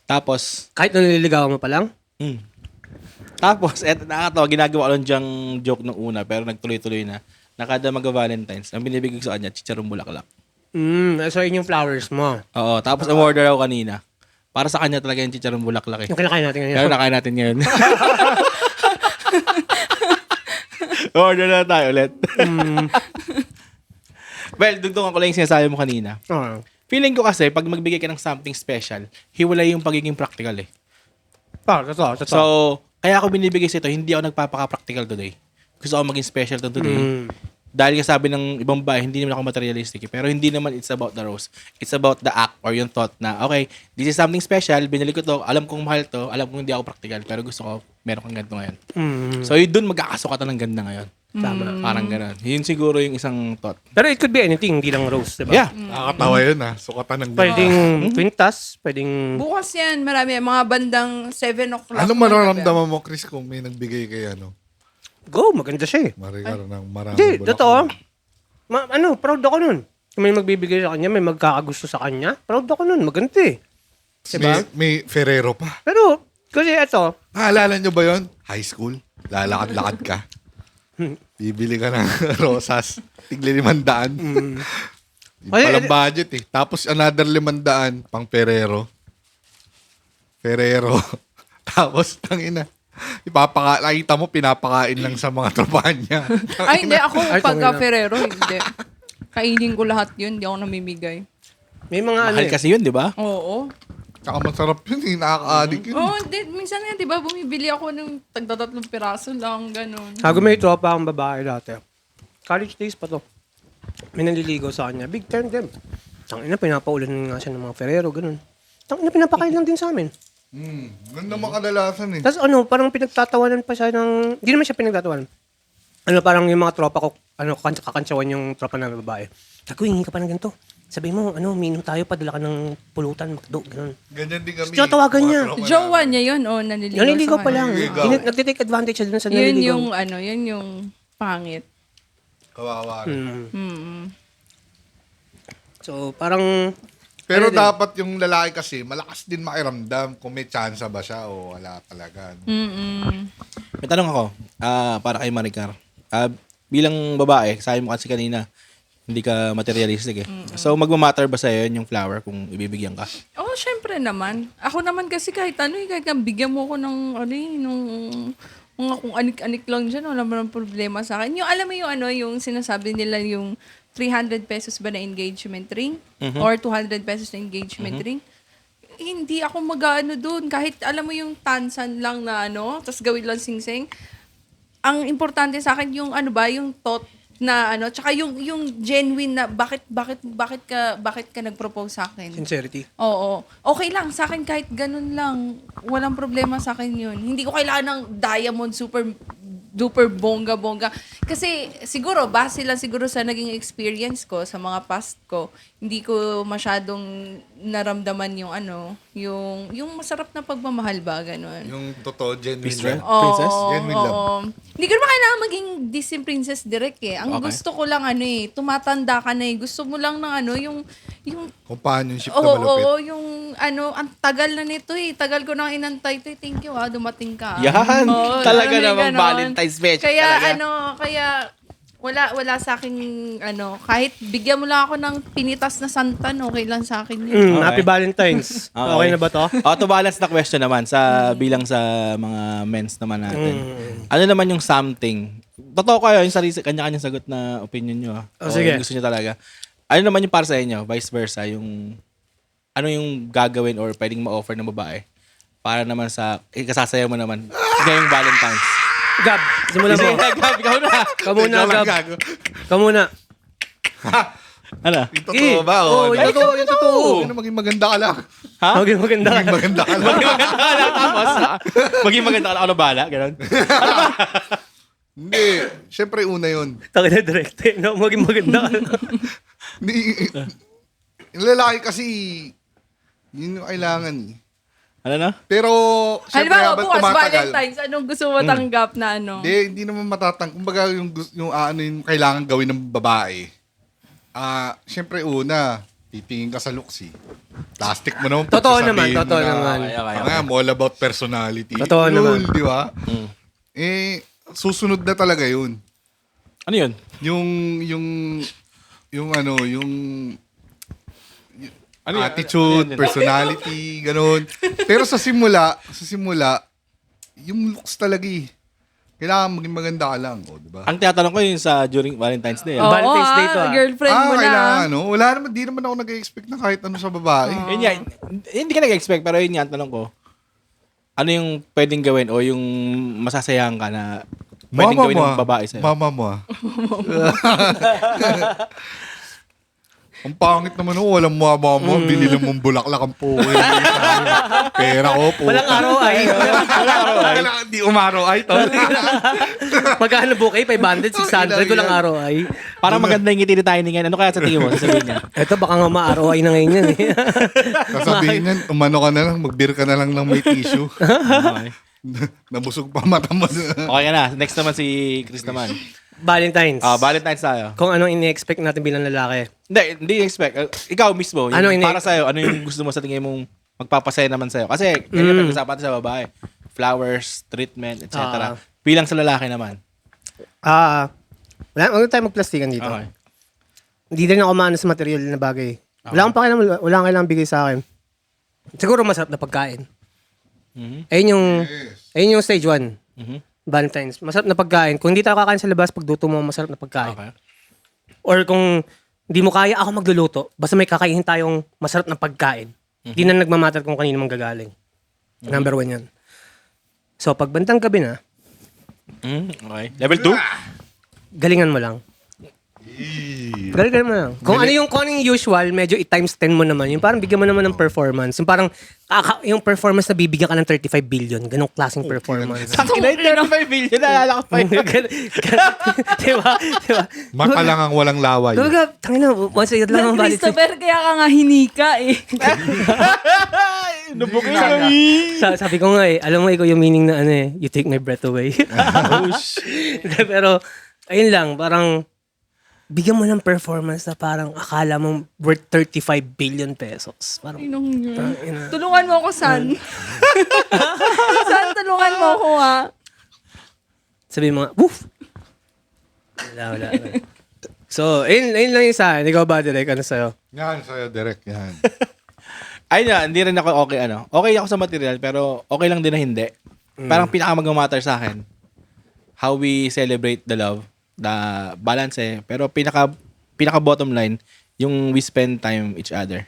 Tapos, Kahit nung nililigawan mo pa lang. Tapos, eto, nakakatawa, ginagawa ko lang dyang joke nung una, pero nagtuloy-tuloy na. Nakada mag-Valentine's, ang binibigay ko sa kanya, chicharong bulaklak. So yun yung flowers mo. Oo, tapos umorder ako kanina. Para sa kanya talaga yung chicharong bulaklak eh. Yung kinakain natin ngayon. Pero nakain natin ngayon. Order na tayo ulit. Well, dugtungan ko lang yung sinasabi mo kanina. Oo. Feeling ko kasi, pag magbigay ka ng something special, hiwalay yung pagiging practical eh. Totoo. So, kaya ako binibigay sa ito, hindi ako nagpapaka-practical today. Gusto ko maging special to today. Dahil nga sabi ng ibang bahay, hindi naman ako materialistic eh. Pero hindi naman it's about the rose. It's about the act or yung thought na, okay, this is something special, binili ko to, alam kong mahal to, alam kong hindi ako practical, pero gusto ko, meron kang ganito ngayon. So, yun dun magkakasukatan ng ganda ngayon. Tama. Parang gano'n. Yun siguro yung isang thought. Pero it could be anything, hindi lang rose, diba? Yeah. Nakakatawa yun Sukatan ng ganda. Pwedeng twintas, pwedeng... Bukas yan, marami. Mga bandang 7 o'clock. Anong mararamdaman mo, Chris, kung may nagbigay kay Go, maganda siya eh. Marigar ng marami Hindi, bulak totoo. mo? Proud ako nun. Kung may magbibigay sa kanya, may magkakagusto sa kanya, proud ako nun. Maganda eh. Diba? May Ferrero pa. Pero, kasi ito, Naalala nyo ba yon? High school? Lalakad-lakad ka. Bibili ka ng rosas. Tigli 500. Palang budget eh. Tapos another 500 pang Ferrero. Tapos, tangina. Nakita mo, pinapakain lang sa mga tropahan niya. Ay, hindi. Ako Ay, pagka tangina. Ferrero, hindi. Kainin ko lahat yun. Hindi ako namimigay. may mga ano Mahal eh. kasi yun, di ba? Oo. Tsaka masarap yun eh. Nakaka-addict yun. Oo, minsan nga, di ba, bumibili ako ng tagtatatlong piraso lang, ganun. Hago may tropa akong babae dati. College days pa to. May naliligaw sa kanya. Big time din. Tangina, pinapaulan nga siya ng mga Ferrero, ganun. Tangina, pinapakain lang din sa amin. Ganda naman kadalasan eh. Tapos parang pinagtatawanan pa siya ng... Hindi naman siya pinagtatawanan. Parang yung mga tropa ko, kakantsawan yung tropa na babae. Gago, hingi ka pa ng ganito. Sabi mo, minum tayo, padala ka ng pulutan, McDo, ganun. Ganyan din kami. Siya tawagan niya. Mga tropa Jowa niya yun, o naniligaw Naliligaw sa pa kanya. lang. Naliligaw. Nagtitake advantage siya dun sa Yun naliligaw. yun yung pangit. Kawawa. So, parang... Pero Ano din? dapat yung lalaki kasi, malakas din makiramdam kung may tsansa ba siya o wala talaga. May tanong ako, para kay Maricar. Bilang babae, sabi mo kasi kanina, hindi ka materialistic eh. So, magmamatter ba sa'yo yung flower kung ibibigyan ka? Oo, syempre naman. Ako naman kasi kahit kahit bigyan mo ko ng, mga kung anik-anik lang dyan, wala mo ng problema sa akin. Yung, alam mo yung yung sinasabi nila yung 300 pesos ba na engagement ring? Or 200 pesos na engagement ring? Hindi ako mag-ano dun. Kahit alam mo yung tansan lang na tapos gawin lang sing-sing. Ang importante sa akin yung yung thought na tsaka yung genuine na bakit ka nag-propose sa akin. Sincerity. Oo. Okay lang sa akin kahit ganun lang. Walang problema sa akin yun. Hindi ko kailangan ng diamond super duper bongga-bongga. Kasi siguro, base lang siguro sa naging experience ko, sa mga past ko, hindi ko masyadong naramdaman yung yung masarap na pagmamahal ba, ganun. Yung totoo, genuine Peace, love. right? Princess? Genuine love. Hindi ko naman kailangan maging Disney princess direct eh. Ang Okay. gusto ko lang tumatanda ka na eh. Gusto mo lang ng yung Companionship na Oo, malupit. oo, yung ang tagal na nito eh. Tagal ko nang inantay ito eh. Thank you dumating ka. Yan! Oo, Talaga may namang ganon. Valentine's special Kaya talaga. kaya wala sa akin kahit bigyan mo lang ako ng pinitas na santan, okay lang sa akin yun. Okay. Happy Valentine's. Okay na ba to? To balance na question naman bilang sa mga men's naman natin. Ano naman yung something? Totoo kayo, yung kanya-kanyang sagot na opinion nyo. O sige. yung gusto nyo talaga. Ano naman yung para sa inyo? Vice versa, ano yung gagawin or pwedeng ma-offer ng babae para naman kasasaya mo naman ngayong Valentine's. Gab, simulan mo. Gab, ikaw na. Kamu na, Gab. Kamu na. Ano? Yung totoo ba? Oo, O, yung totoo, yung totoo. Ano, maging maganda ka lang. Ha? Maging maganda ka. Maging maganda ka lang. Maging maganda ka lang tapos. Maging maganda ka lang. Ano bala? Ganon. Hindi. Siyempre, una yun. Taka na direct. No, maging maganda ka. Hindi. Yung lalaki kasi, yun yung kailangan eh. Ano na? Pero, siyempre, Halimbawa, habang bukas tumatagal. Valentine's, anong gusto mo tanggap na Hindi naman Kumbaga, yung kailangan gawin ng babae. Siyempre, una, titingin ka sa looks eh. Plastic mo naman. Totoo pagsasabihin naman, mo totoo na, naman. I'm all about personality. Totoo naman. Di ba? Susunod na talaga yun. Ano yun? Ano yun? Attitude, Ano yun? personality, ganun. Pero sa simula, yung looks talaga eh. Kailangan maging maganda ka lang, di ba? Ang tinatanong ko yun during Valentine's Day. Oo, Valentine's Day to, girlfriend mo na. Kailangan, Wala naman, di naman ako nag-expect na kahit ano sa babae. Yun nga, hindi ka nag-expect, pero yun nga, ang tanong ko, ano yung pwedeng gawin o yung masasayahan ka na pwedeng gawin ng babae sa'yo? Mama mo Ang pangit naman walang mama mo, binili mong bulaklak ang puwi. Pera ko po. Walang araw ay. Di umaraw ay, tol. Magkano bouquet? 500, 600. Walang araw ay. Parang maganda yung ngiti ni Tiny ngayon. Ano kaya sa tingin mo? Sasabihin niya. Ito baka nga ma-araw ay na ngayon yan eh. Sasabihin niyan, umano ka na lang, magbir ka na lang ng may tissue. Okay. Nabusog pa mata mo. Okay na. Next naman si Chris naman. Valentine's. Valentine's tayo. Kung anong ini-expect natin bilang lalaki. Hindi expect. Ikaw mismo, yung Ano para sa'yo, ano yung gusto mo sa tingin mong magpapasaya naman sa'yo? Kasi, ganyan pag-usapan natin sa babae. Flowers, treatment, etc. Bilang sa lalaki naman. Huwag tayo magplastikan dito. Okay. Hindi din ako maano sa material na bagay. Wala akong pakialam, wala akong kailangang bigay sa akin. Siguro masarap na pagkain. Mhm. Ayun yung stage 1. Mhm. Valentine's. Masarap na pagkain. Kung hindi tayo kakain sa labas, pagduto mo, masarap na pagkain. Okay. Or kung hindi mo kaya, ako magluluto. Basta may kakainin tayong masarap na pagkain. Hindi na nagmamatter kung kanino mang gagaling. Number 1 yan. So, pag bandang gabi na, Okay. Level 2? galingan mo lang. Galingan mo lang. Kung ano yung usual, medyo i-times 10 mo naman. Yung parang bigyan mo naman ng performance. Yung parang, yung performance na bibigyan ka ng 35 billion. Ganong klaseng performance. Sakin na yung 35 billion. Naalala ko pa yun. Diba? Mata lang ang walang laway. Kumbaga, tangina, once a year lang ang valid. Christopher, kaya ka nga hinika eh. Nabukay kami. Sabi ko nga alam mo, ikaw yung meaning na you take my breath away. Pero, ayun lang, parang, bigyan mo ng performance na parang akala mong worth 35 billion pesos. Parang, Tulungan mo ako, San. San, tulungan mo ako sabi mo, woof! Wala. So, ayun lang yung sa akin. Ikaw ba, Direk? Ano sa'yo? Yan, sa'yo, direct. Yan. Ayun na, hindi rin ako okay Okay ako sa material, pero okay lang din na hindi. Parang pinaka-mag-matter sa akin, how we celebrate the love, the balance pero pinaka bottom line, yung we spend time each other.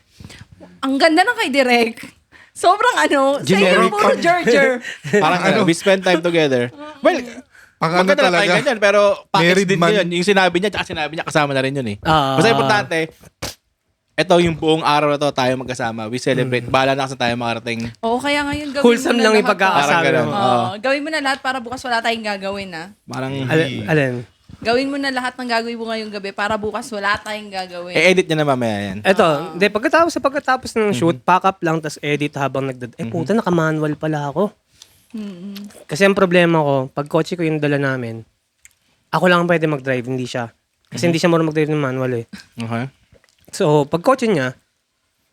Ang ganda na kay Direk. Sobrang sa iyo puro Georger. Parang we spend time together. Well, maganda na tayo ganyan, pero package Married din man. yun. Yung sinabi niya, tsaka sinabi niya, kasama na rin yun eh. Basta importante, eto yung buong araw na to tayo magkasama. We celebrate. Bahala na kasi tayo makarating. Oo, kaya ngayon gawin Wholesome mo na lang yung lahat. pagkakasama Parang ganun. mo. Oo, gawin mo na lahat para bukas wala tayong gagawin, ha? Parang, Alin? Gawin mo na lahat ng gagawin mo ngayong gabi para bukas wala tayong gagawin. edit niya na mamaya yan. Eto, hindi, pagkatapos ng shoot, pack up lang, tas edit habang puta, naka-manual pala ako. Kasi ang problema ko, pag kotse ko yung dala namin, ako lang ang pwede mag-drive, hindi siya. Kasi hindi siya marunong mag-drive ng manual eh. Okay. So, pag kotse niya,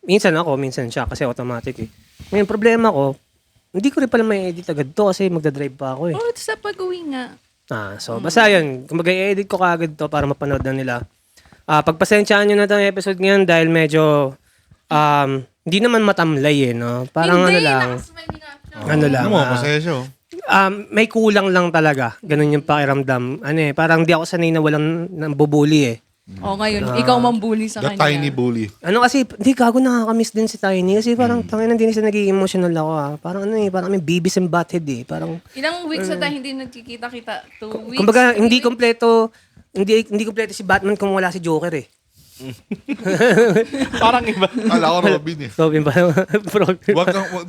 minsan ako, minsan siya, kasi automatic eh. Ngayon, problema ko, hindi ko rin pala may edit agad to kasi magdadrive pa ako eh. Oh, sa pag-uwi nga. So, basta yun. Kung mag-edit ko kagad to para mapanood na nila. Pagpasensyaan nyo na itong episode ngayon dahil medyo, hindi naman matamlay eh, no? Parang Hindi, ano lang. Ano lang. Ano mo, masaya siya. Oh. May kulang lang talaga. Ganun yung pakiramdam. Ano eh, parang di ako sanay na walang nambubuli eh. Oh, ngayon, ikaw mambuli sa The kanya. tiny bully. Ano kasi, hindi gago nakakamiss din si Tiny. Kasi parang tangin hindi na siya naging emotional ako Parang ano eh, parang may Beavis and Butthead eh. Parang, Ilang weeks na tayo hindi nagkikita-kita? 2 weeks? kumbaga, hindi 3 weeks? hindi kompleto si Batman kung wala si Joker eh. Parang iba. Kala ko Robin eh. Robin ba?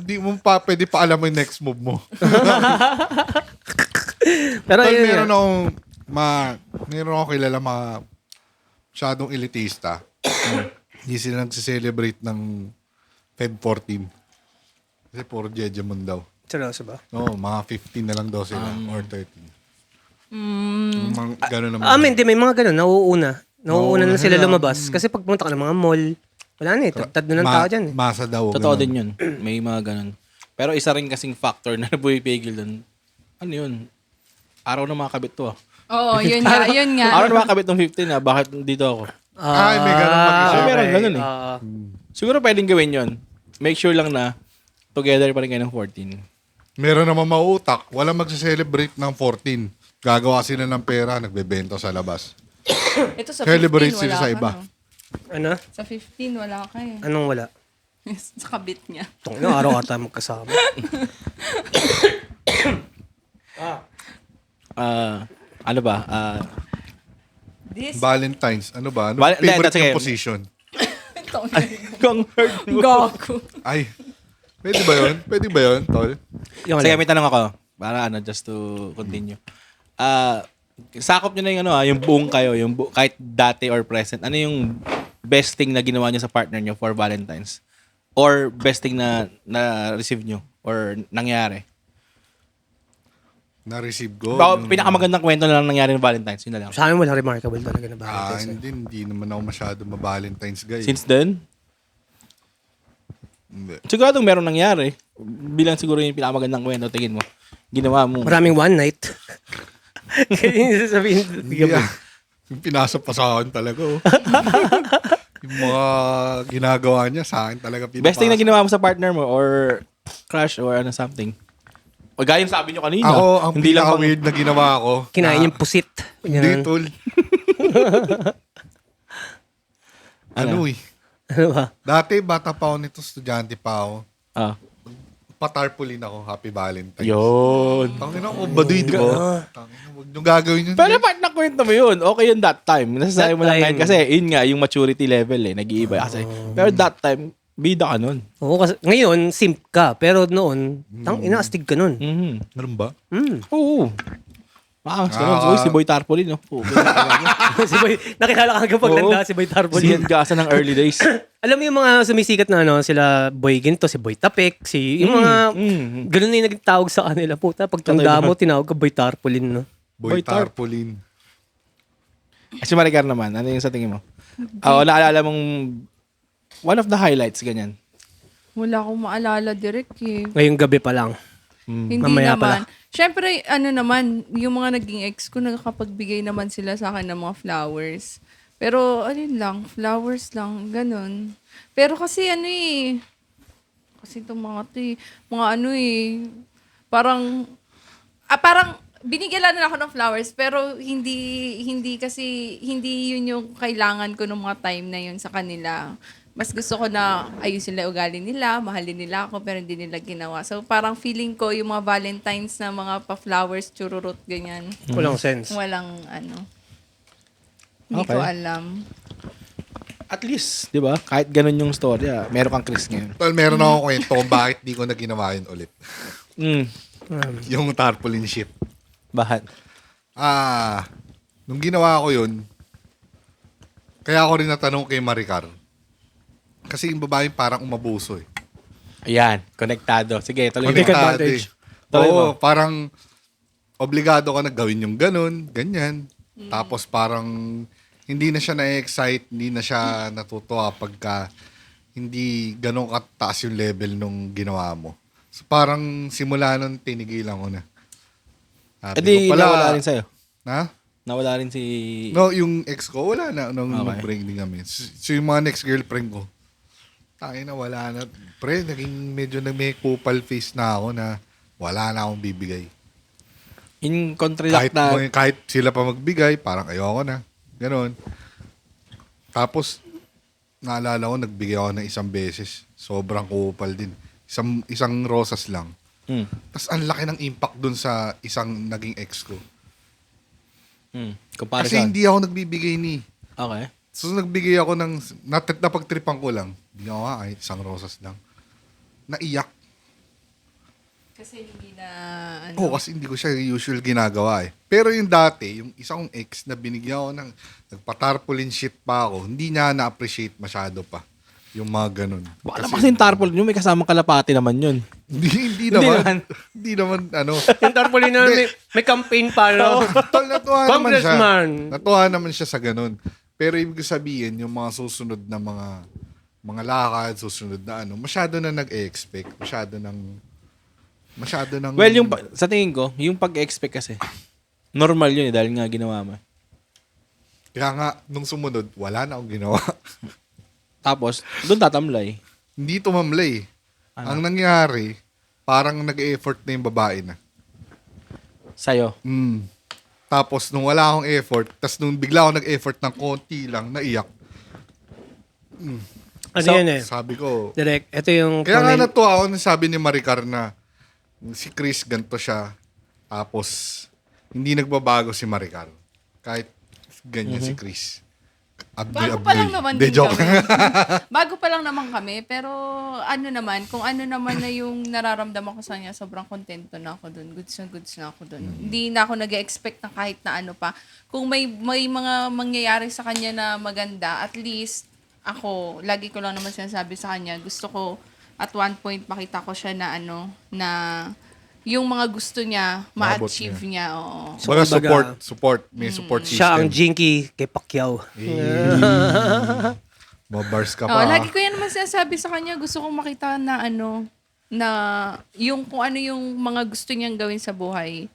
Di mo pa pwede pa alam mo yung next move mo. Pero Tol, yun, meron ako kilala mga masyadong elitista. Hindi sila nagsiselebrate ng Feb 14. Kasi puro Jejemon daw. seryoso ba? Oo, mga 15 na lang daw sila or 13. Mga gano'n naman. Hindi, may mga ganun, nauuna. Nauuna na sila sila. lumabas. Kasi pag pumunta ka ng mga mall, wala na eh, tad na ng tao dyan eh. Masa daw. Totoo ganun. din yun. May mga ganun. Pero isa rin kasing factor na napipigil dun. Ano yun? Araw na makakabit to Oo, yun nga, yun nga. Araw na makakabit ng 15 Bakit dito ako? Ay, may ganun mag-isip. Meron ganun eh. Ah, Siguro pwedeng gawin yun. Make sure lang na together pa rin kayo ng 14. Meron naman mautak. Walang magse-celebrate ng 14. Gagawa sila ng pera, nagbebenta sa labas. Ito sa 15, Celebrate wala sila sa ka, iba. no? ano? Sa 15, wala ka eh. Anong wala? Sa kabit niya. Tungin na, araw ata magkasama. Ano ba? This, Valentine's, ano ba? Ano Val- favorite Sige. yung position? Kung heard mo. Goku. Ay, pwede ba yun? Pwede ba yun, Tol? Yung Sige, ano? may tanong ako. Para just to continue. Sakop nyo na yung yung buong kayo, kahit dati or present. Ano yung best thing na ginawa nyo sa partner nyo for Valentine's? Or best thing na receive nyo? Or nangyari? Na-receive ko. Pinakamagandang kwento na lang nangyari ng Valentine's. Yun na lang. Sa amin wala remarkable talaga na Valentine's. Hindi naman ako masyado ma-Valentine's guy. Since then, Hindi. siguradong meron nangyari. Bilang siguro yung pinakamagandang kwento, tingin mo. Ginawa mo. Maraming one night. Kaya yung sasabihin, Yeah. Yung pinasok pa sa akin talaga. Oh. Yung mga ginagawa niya sa akin talaga pinapasok. Best thing na ginawa mo sa partner mo or crush or something. O gaya yung sabi nyo kanina. Ako, ang hindi lang pinaka-weird na ginawa ko. kinain yung pusit. Hindi, Ganyan. tol. Ano eh. Ano ba? Dati, bata pa ako nito, estudyante pa ako. Patarpaulin ako, Happy Valentine's. Yun. Tangin ako, baduy, di ba? Tangin, huwag nyo gagawin yun. Pero part na kwento mo yun. Okay yun that time. Nasasabi mo lang That time. ngayon kasi yun nga, yung maturity level nag-iiba kasi. Pero that time, bida ka nun. Oo, kasi ngayon, simp ka. Pero noon, inaastig ka nun. Mhm. Ganun ba? Oo. Maangas ka nun. Uy, si Boy Tarpaulin, no? Oo. Si Boy, nakilala ka hanggang pagtanda si Boy Si Tarpaulin. Gasa ng early days. Alam mo yung mga sumisikat na sila Boy Ginto, si Boy Tapik, yung mga, ganun na yung naging tawag sa kanila. Puta, pag tanda mo, tinawag ka Boy Tarpaulin, no? Boy Boy Tarp. Tarpaulin. Si Maricar naman, ano yung sa tingin mo? Naalala mong one of the highlights, ganyan. Wala akong maalala direct eh. Ngayong gabi pa lang. Hindi Mamaya naman. Siyempre, ano naman, yung mga naging ex ko, nakakapagbigay naman sila sa akin ng mga flowers. Pero, ano yun lang, flowers lang, ganun. Pero kasi ano eh, kasi itong mga to eh, mga ano eh, parang binigyan lang ako ng flowers, pero hindi kasi, hindi yun yung kailangan ko ng mga time na yun sa kanila. Mas gusto ko na ayusin nila ugali nila, mahalin nila ako, pero hindi nila ginawa. So, parang feeling ko yung mga Valentines na mga pa-flowers, chururut, ganyan. Walang sense. Walang ano. Hindi Okay. ko alam. At least, di ba? Kahit ganun yung story, meron kang Chris ngayon. Well, meron akong kwento kung bakit di ko na ginawa yun ulit. Mm. Yung tarpaulin ship. Bakit? Nung ginawa ko yun, kaya ako rin natanong kay Maricar. Kasi yung babae parang umabuso eh. Ayan, konektado. Sige, tuloy mo. Take Konektado advantage. Tuloy mo. Oo, parang obligado ka na gawin yung ganun, ganyan. Tapos parang hindi na siya na-excite, hindi na siya natutuwa pagka hindi ganun kataas yung level nung ginawa mo. So parang simula nun, tinigilan ko na. Sabi Di ko nawala rin sa'yo. Ha? Nawala rin si... No, yung ex ko, wala na nung Okay. nag-break din kami. So yung mga next girlfriend ko, tayo na wala na. Pre, medyo may kupal face na ako na wala na akong bibigay. In contract na... Kahit sila pa magbigay, parang ayoko na. Ganon. Tapos, naalala ko, nagbigay ako ng isang beses. Sobrang kupal din. Isang rosas lang. Mm. Tapos, ang laki ng impact dun sa isang naging ex ko. Mm. Kasi Comparison. hindi ako nagbibigay ni. Okay. So, nagbigay ako ng... Napagtripan ko lang. Hindi ako kahit isang rosas lang. Naiyak. Kasi hindi na, Oo, kasi hindi ko siya usual ginagawa eh. Pero yung dati, yung isang ex na binigyan ko ng nagpatarpaulin shit pa ako, hindi niya na-appreciate masyado pa. Yung mga ganun. Wala pa kasing tarpaulin yun. May kasamang kalapati naman yun. Hindi Hindi naman. Hindi naman, ano. Yung tarpaulin na may campaign pa, no? Tol, natuwa naman siya. Congressman. Natuwa naman siya sa ganun. Pero ibig sabihin, yung mga susunod na mga lakad, susunod na ano, masyado na nag-expect. Masyado ng... Well, sa tingin ko, yung pag-expect kasi, normal yun dahil nga ginawa mo. Kaya nga, nung sumunod, wala na akong ginawa. Tapos, doon tatamlay. Hindi tumamlay. Ano? Ang nangyari, parang nag-effort na yung babae na. Sa'yo. Tapos, nung wala akong effort, tas nung bigla ako nag-effort ng konti lang, naiyak. Ano So, yan eh? Sabi ko, Direct, ito yung... kaya nga natuwa ako nung sabi ni Maricar na si Chris ganito siya. Tapos, hindi nagbabago si Maricar. Kahit ganyan si Chris. Bago pa lang naman De, din joke. kami. Bago pa lang naman kami. Pero ano naman, kung ano naman na yung nararamdaman ko sa kanya, sobrang kontento na ako dun. Goods na ako dun. Hindi na ako nag-expect na kahit na ano pa. Kung may mga mangyayari sa kanya na maganda, at least ako, lagi ko lang naman sinasabi sa kanya, gusto ko at one point makita ko siya na na yung mga gusto niya, Maabot ma-achieve niya. Oo. So, Baga kumbaga, support. May support system. siya ang Jinky kay Pacquiao. Mabars ka Oh, pa. lagi ko yan naman sinasabi sa kanya. Gusto kong makita na na yung kung ano yung mga gusto niyang gawin sa buhay,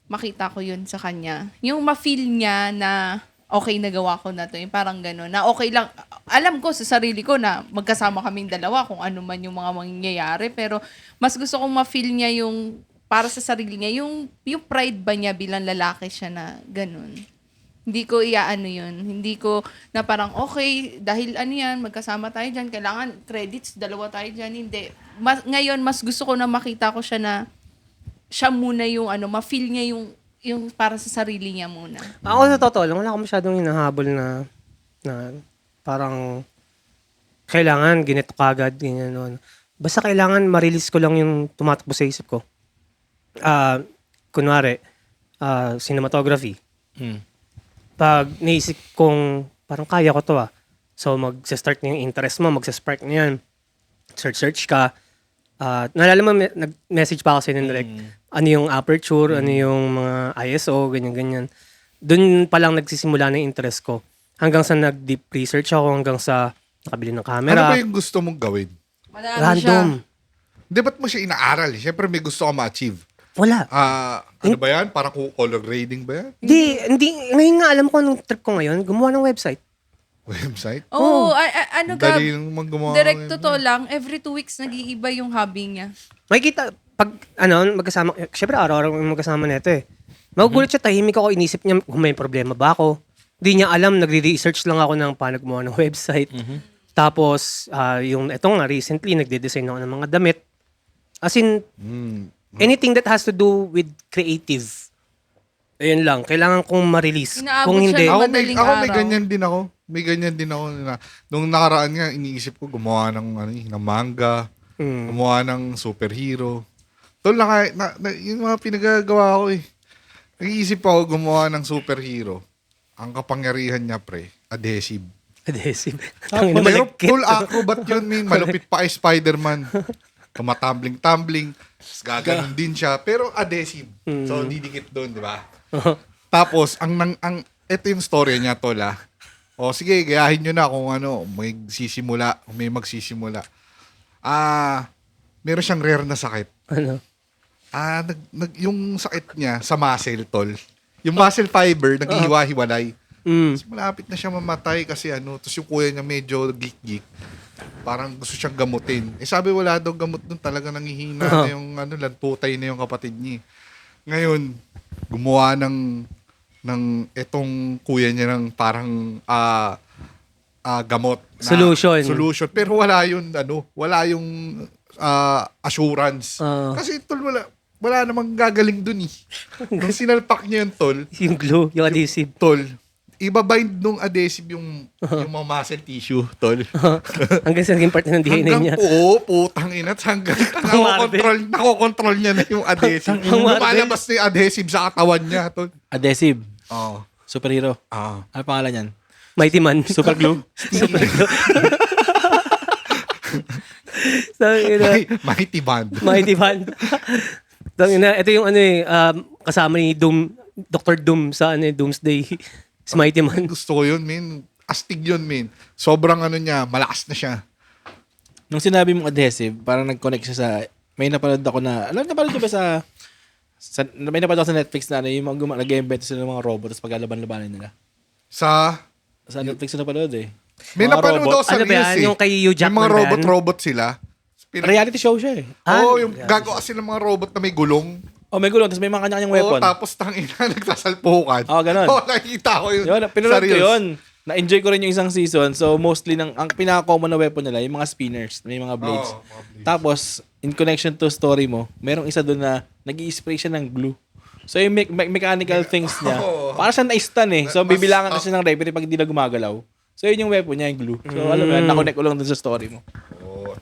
makita ko yun sa kanya. Yung ma-feel niya na okay, nagawa ko na to. Yung parang gano'n. Na okay lang. Alam ko sa sarili ko na magkasama kaming dalawa kung ano man yung mga mangyayari. Pero mas gusto kong ma-feel niya yung para sa sarili niya, yung pride ba niya bilang lalaki siya na gano'n. Hindi ko iaano yun. Hindi ko na parang, okay, dahil ano yan, magkasama tayo dyan, kailangan credits, dalawa tayo dyan. Hindi. Ngayon, mas gusto ko na makita ko siya na siya muna yung ma-feel niya yung para sa sarili niya muna. Ako sa totoo lang, wala akong masyadong hinahabol na parang kailangan ginito kagad, ganyan noon. Basta kailangan ma-release ko lang yung tumatakbo sa isip ko. Kunwari, cinematography. Pag naisip kong parang kaya ko to so mag-start na yung interest mo, mag-spark na yan. Search ka. Naalala mo, nag-message pa ako sa inyo like, ano yung aperture, ano yung mga ISO, ganyan-ganyan. Doon pa lang nagsisimula na yung interest ko. Hanggang sa nag-deep research ako, hanggang sa nakabili ng Ano camera. ba yung gusto mong gawin? Random. Hindi, ba't mo siya inaaral? Siyempre may gusto ka ma-achieve. Wala. Ano ba yan? Parang color grading ba yan? Hindi. Ngayon nga alam ko anong trip ko ngayon, gumawa ng website. Website? Oo, ano ka, Dali lang gumawa. direct totoo lang, every 2 weeks nag-iiba yung hobby niya. Makikita, pag magkasama, syempre araw-araw magkasama nito eh. Magugulat siya, tahimik ako, inisip niya kung may problema ba ako. Hindi niya alam, nagre-research lang ako ng paano gumawa ng website. Tapos, yung ito nga, recently, nagde-design ako ng mga damit. As in, anything that has to do with creative. Ayun lang, kailangan kong ma-release. Inaabot Kung siya hindi, ng Ako may madaling ako may araw. ganyan din ako. may ganyan din ako na nung nakaraan nga iniisip ko gumawa ng manga, gumawa ng superhero. Tol, yung mga pinagagawa ko eh. Nag-iisip ako gumawa ng superhero. Ang kapangyarihan niya, pre, adhesive. Adhesive. Pero full acrobat yun, min. Malupit pa ay Spider-Man. Tumatambling-tambling. Gaganon din siya. Pero adhesive. So, didikit doon, di ba? Tapos, ito yung story niya, tol, ah. O, sige, gayahin nyo na kung may magsisimula. Meron siyang rare na sakit. Ano? Yung sakit niya sa muscle, tol. Yung muscle fiber, naghihiwa-hiwalay. Tapos malapit na siya mamatay kasi tapos yung kuya niya medyo geek-geek. Parang gusto siyang gamutin. Sabi wala daw gamot doon, talaga nangihina na yung lantutay na yung kapatid niya. Ngayon, gumawa ng etong kuya niya ng parang gamot. Solution. Pero wala yung assurance. Kasi tol, wala namang gagaling dun eh. Nung sinalpak niya yung tol, Yung glue, yung adhesive. tol, ibabind nung adhesive yung mga muscle tissue, tol. Hanggang sa naging part na ng DNA niya. Putang ina. Hanggang nakokontrol niya na yung adhesive. Lumalabas na yung adhesive sa katawan niya, tol. Adhesive. Oo. Superhero. Oo. Ano pangalan yan? Mighty Man. Super glue? So, Mighty Band. Mighty Man. Ito yung kasama ni Dr. Doom sa Doomsday. Si Mighty Man. Gusto ko yun, min. Astig yun, min. Sobrang malakas na siya. Nung sinabi mong adhesive, parang nag-connect siya sa... May napanood ako na... napanood ko ba may napanood ako sa Netflix na yung mga nag-invent sila ng mga robot tapos paglalaban-labanan nila. Sa Netflix na napanood eh. May Mga napanood robot. daw sa Ano ba Reels yan? eh. Yung kay Hugh May Jackman mga ba yan? robot sila. Reality show siya eh. Yung gagawa sila ng mga robot na may gulong. Oh, may gulong tapos may mga kanya-kanyang weapon. Tapos tangina nagsasalpukan. Ganon. Nakikita ko yun. Yun, pinanood sa ko Reels. yun. Na-enjoy ko rin yung isang season. So, mostly, ang pinaka-common na weapon nila, yung mga spinners, may mga blades. Oo, mga blades. Tapos, in connection to story mo, merong isa doon na nag-i-spray siya ng glue. So, yung mechanical things niya, para siya na-stun eh. So, bibilangan kasi ng referee pag hindi na gumagalaw. So, yun yung weapon niya, yung glue. So, alam mo yan, na-connect ko lang dun sa story mo.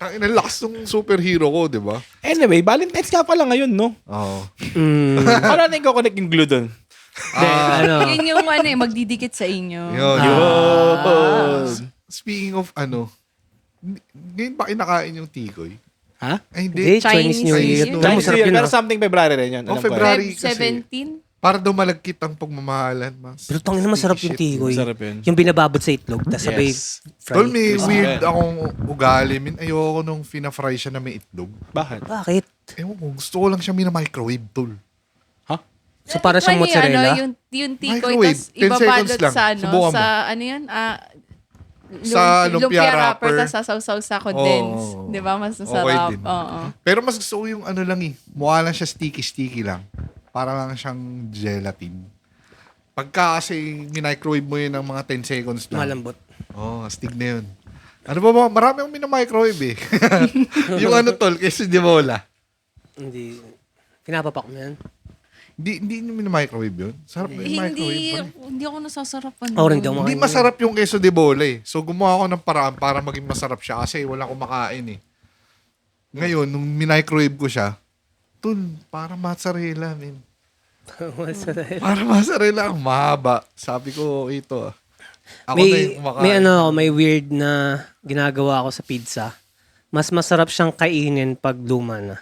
Tangina, lakas ng superhero ko, di ba? Anyway, Valentine's nga pala ngayon, no? Oo. Paano natin ko-connect yung glue doon? Yun yung magdidikit sa inyo. Yun. Speaking of ngayon ba kinakain yung tikoy? Ha? Ay, Hindi, hindi. Chinese New Year. New Alam mo, Chinese sarap Year, yun pero ah. something February rin yun. Alam ko yan. February Feb kasi. 17? Para daw malagkit ang pagmamahalan, mas. Pero tangina masarap yung tikoy. Masarap yun. Yung binababad sa itlog, tapos sabay Yes. fry. Tol, may crispy. weird akong ugali. Ayoko nung fina-fry siya na may itlog. Bakit? Bakit? Ewan ko, gusto ko lang siya mina-microwave, tol. Ha? So para siyang mozzarella? Yung tikoy, Microwave. tapos 10 ibabalot seconds lang. sa Subukan mo. sa ano yan? Sa lumpia wrapper. Tapos sasawsaw sa condense. Oo. Di ba? Mas Okay masarap. din. Oo. Pero mas gusto ko yung lang eh. Mukha lang siya sticky-sticky lang. Para lang siyang gelatin. Pagka kasi microwave mo yun ng mga 10 seconds lang. Malambot. Astig na yun. Ano ba? Marami akong mina-microwave eh. Yung tol, kasi di bola. Hindi. Pinapapak mo yan? Hindi nyo mina-microwave yun? Sarap na yung microwave. Hindi ako nasasarapan. Ako rin daw Hindi masarap yung queso de bola eh. So gumawa ako ng paraan para maging masarap siya kasi wala kumakain eh. Ngayon, nung microwave ko siya, tol, para mozzarella, man. Para mozzarella, ang mahaba. Sabi ko, ito. Ako na yung kumakain. may weird na ginagawa ako sa pizza. Mas masarap siyang kainin pag luma na.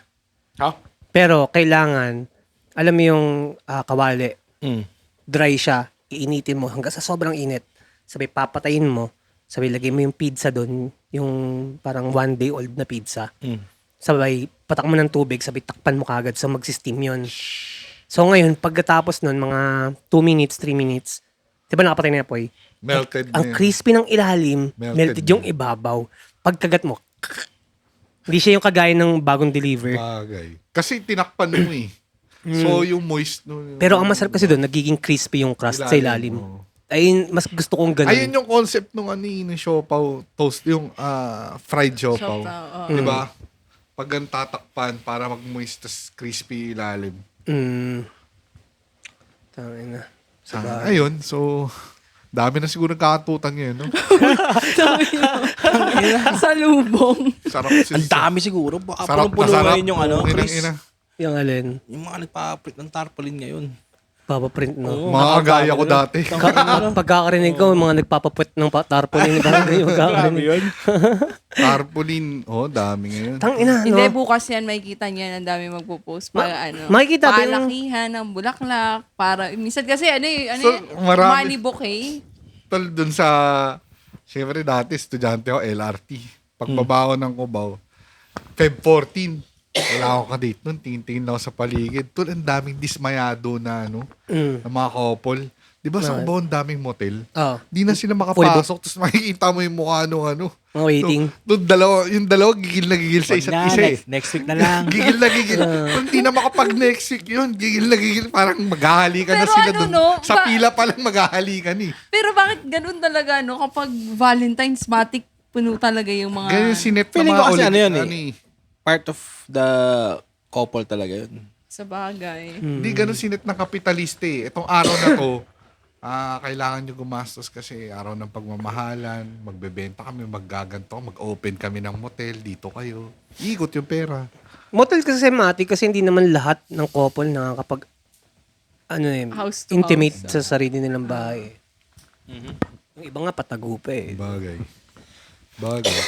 Ha? Pero kailangan, alam mo yung kawali, Mm. dry siya, iinitin mo hanggang sa sobrang init. Sabi papatayin mo, sabi lagay mo yung pizza doon, yung parang 1 day old na pizza. Mm. Sabay patak mo ng tubig, sabi takpan mo kagad so mag-steam yun. So ngayon, pagkatapos nun, mga 2 minutes, 3 minutes, di ba nakapatay na yung apoy? Melted na Ang yun. crispy ng ilalim, melted yung ibabaw. Pagkagat mo, hindi siya yung kagaya ng bagong deliver. Bagay. Kasi tinakpan mo eh. So, yung moist. Pero ang masarap kasi doon, nagiging crispy yung crust sa ilalim. oo. Ayun, mas gusto kong ganun. Ayun yung concept nung yung siopaw toast, yung fried siopaw. Siopaw, Di ba? Pag ang tatakpan para mag-moist tas crispy ilalim. Tangin na. Ayun, so Dami na siguro kakatutan ngayon, no? Sa lubong. Sarap Ang dami siguro. Baka Sarap na punong-puno sarap. ngayon yung ano, Oo, Chris. inang-ina. Yung alin, Yung mga nagpa-print ng tarpaulin ngayon. papaprint, no? Mga kagaya ko dati. Pagkakarinig ko, mga nagpapaput ng tarpaulin, ba? Yung pagkakarinig. yun. Tarpaulin. Dami ngayon. Tangina, Hindi, no? bukas yan, makikita niya ang dami magpo-post. Para makikita ba yung- palakihan ng bulaklak. Para, minsan kasi So, marami. money bouquet. Tol, dun sa... Siyempre dati, estudyante ako, LRT. Pagbaba ko ng Cubao, Feb 14. Wala akong kadate nun. Tingin-tingin lang ako sa paligid. Tol, ang daming dismayado na, na mga couple. Di ba sa Cubao, ang daming motel? Oh, Di na sila makapasok. Tapos makikita mo yung mukha nung mga waiting. Yung dalawa, gigil na gigil sa Wag isa't na, isa eh. next week na lang. Gigil na gigil. Kung di na makapag next week yun, gigil na gigil. Parang maghahalikan na Pero sila ano, dun. no? Sa pila pa lang maghahalikan eh. Pero bakit ganun talaga, no? Kapag Valentine's, matik puno talaga yung mga... Ganyan sinet na Feeling mga ko kasi ulit. ano yun eh. Part of the couple talaga yun. Sa bagay. Hindi ganun sinet ng kapitalista eh. Itong araw na to, kailangan nyo gumastos kasi araw ng pagmamahalan, magbebenta kami, maggaganto, mag-open kami ng motel, dito kayo. Ikot yung pera. Motel kasi matik kasi hindi naman lahat ng couple nakakapag House to intimate sa sarili nilang bahay. Yung iba nga patago pa eh. Bagay.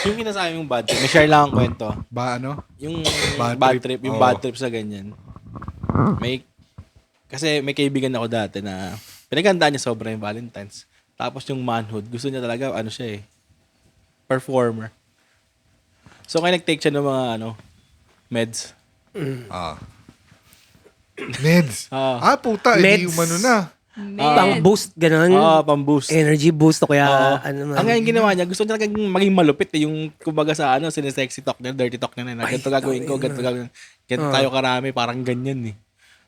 Yung kinasabi yung bad trip, may share lang ang kwento. Ano? Yung Bad bad trip, trip, yung oo. bad trip sa ganyan. Kasi may kaibigan ako dati na pinaghandaan niya sobra yung Valentine's. Tapos yung manhood, gusto niya talaga, siya performer. So kaya nag-take siya ng mga meds. Meds. Puta, hindi Meds. umano na. Pang boost ganun. Pang-boost. Energy boost o kaya Oo. man. Ang ngayon ginawa niya, gusto niya talagang maging malupit yung kumbaga sa sinesexy talk niya, dirty talk niya na ganito gagawin ko, ganito gagawin. Ganito tayo karami, parang ganyan eh.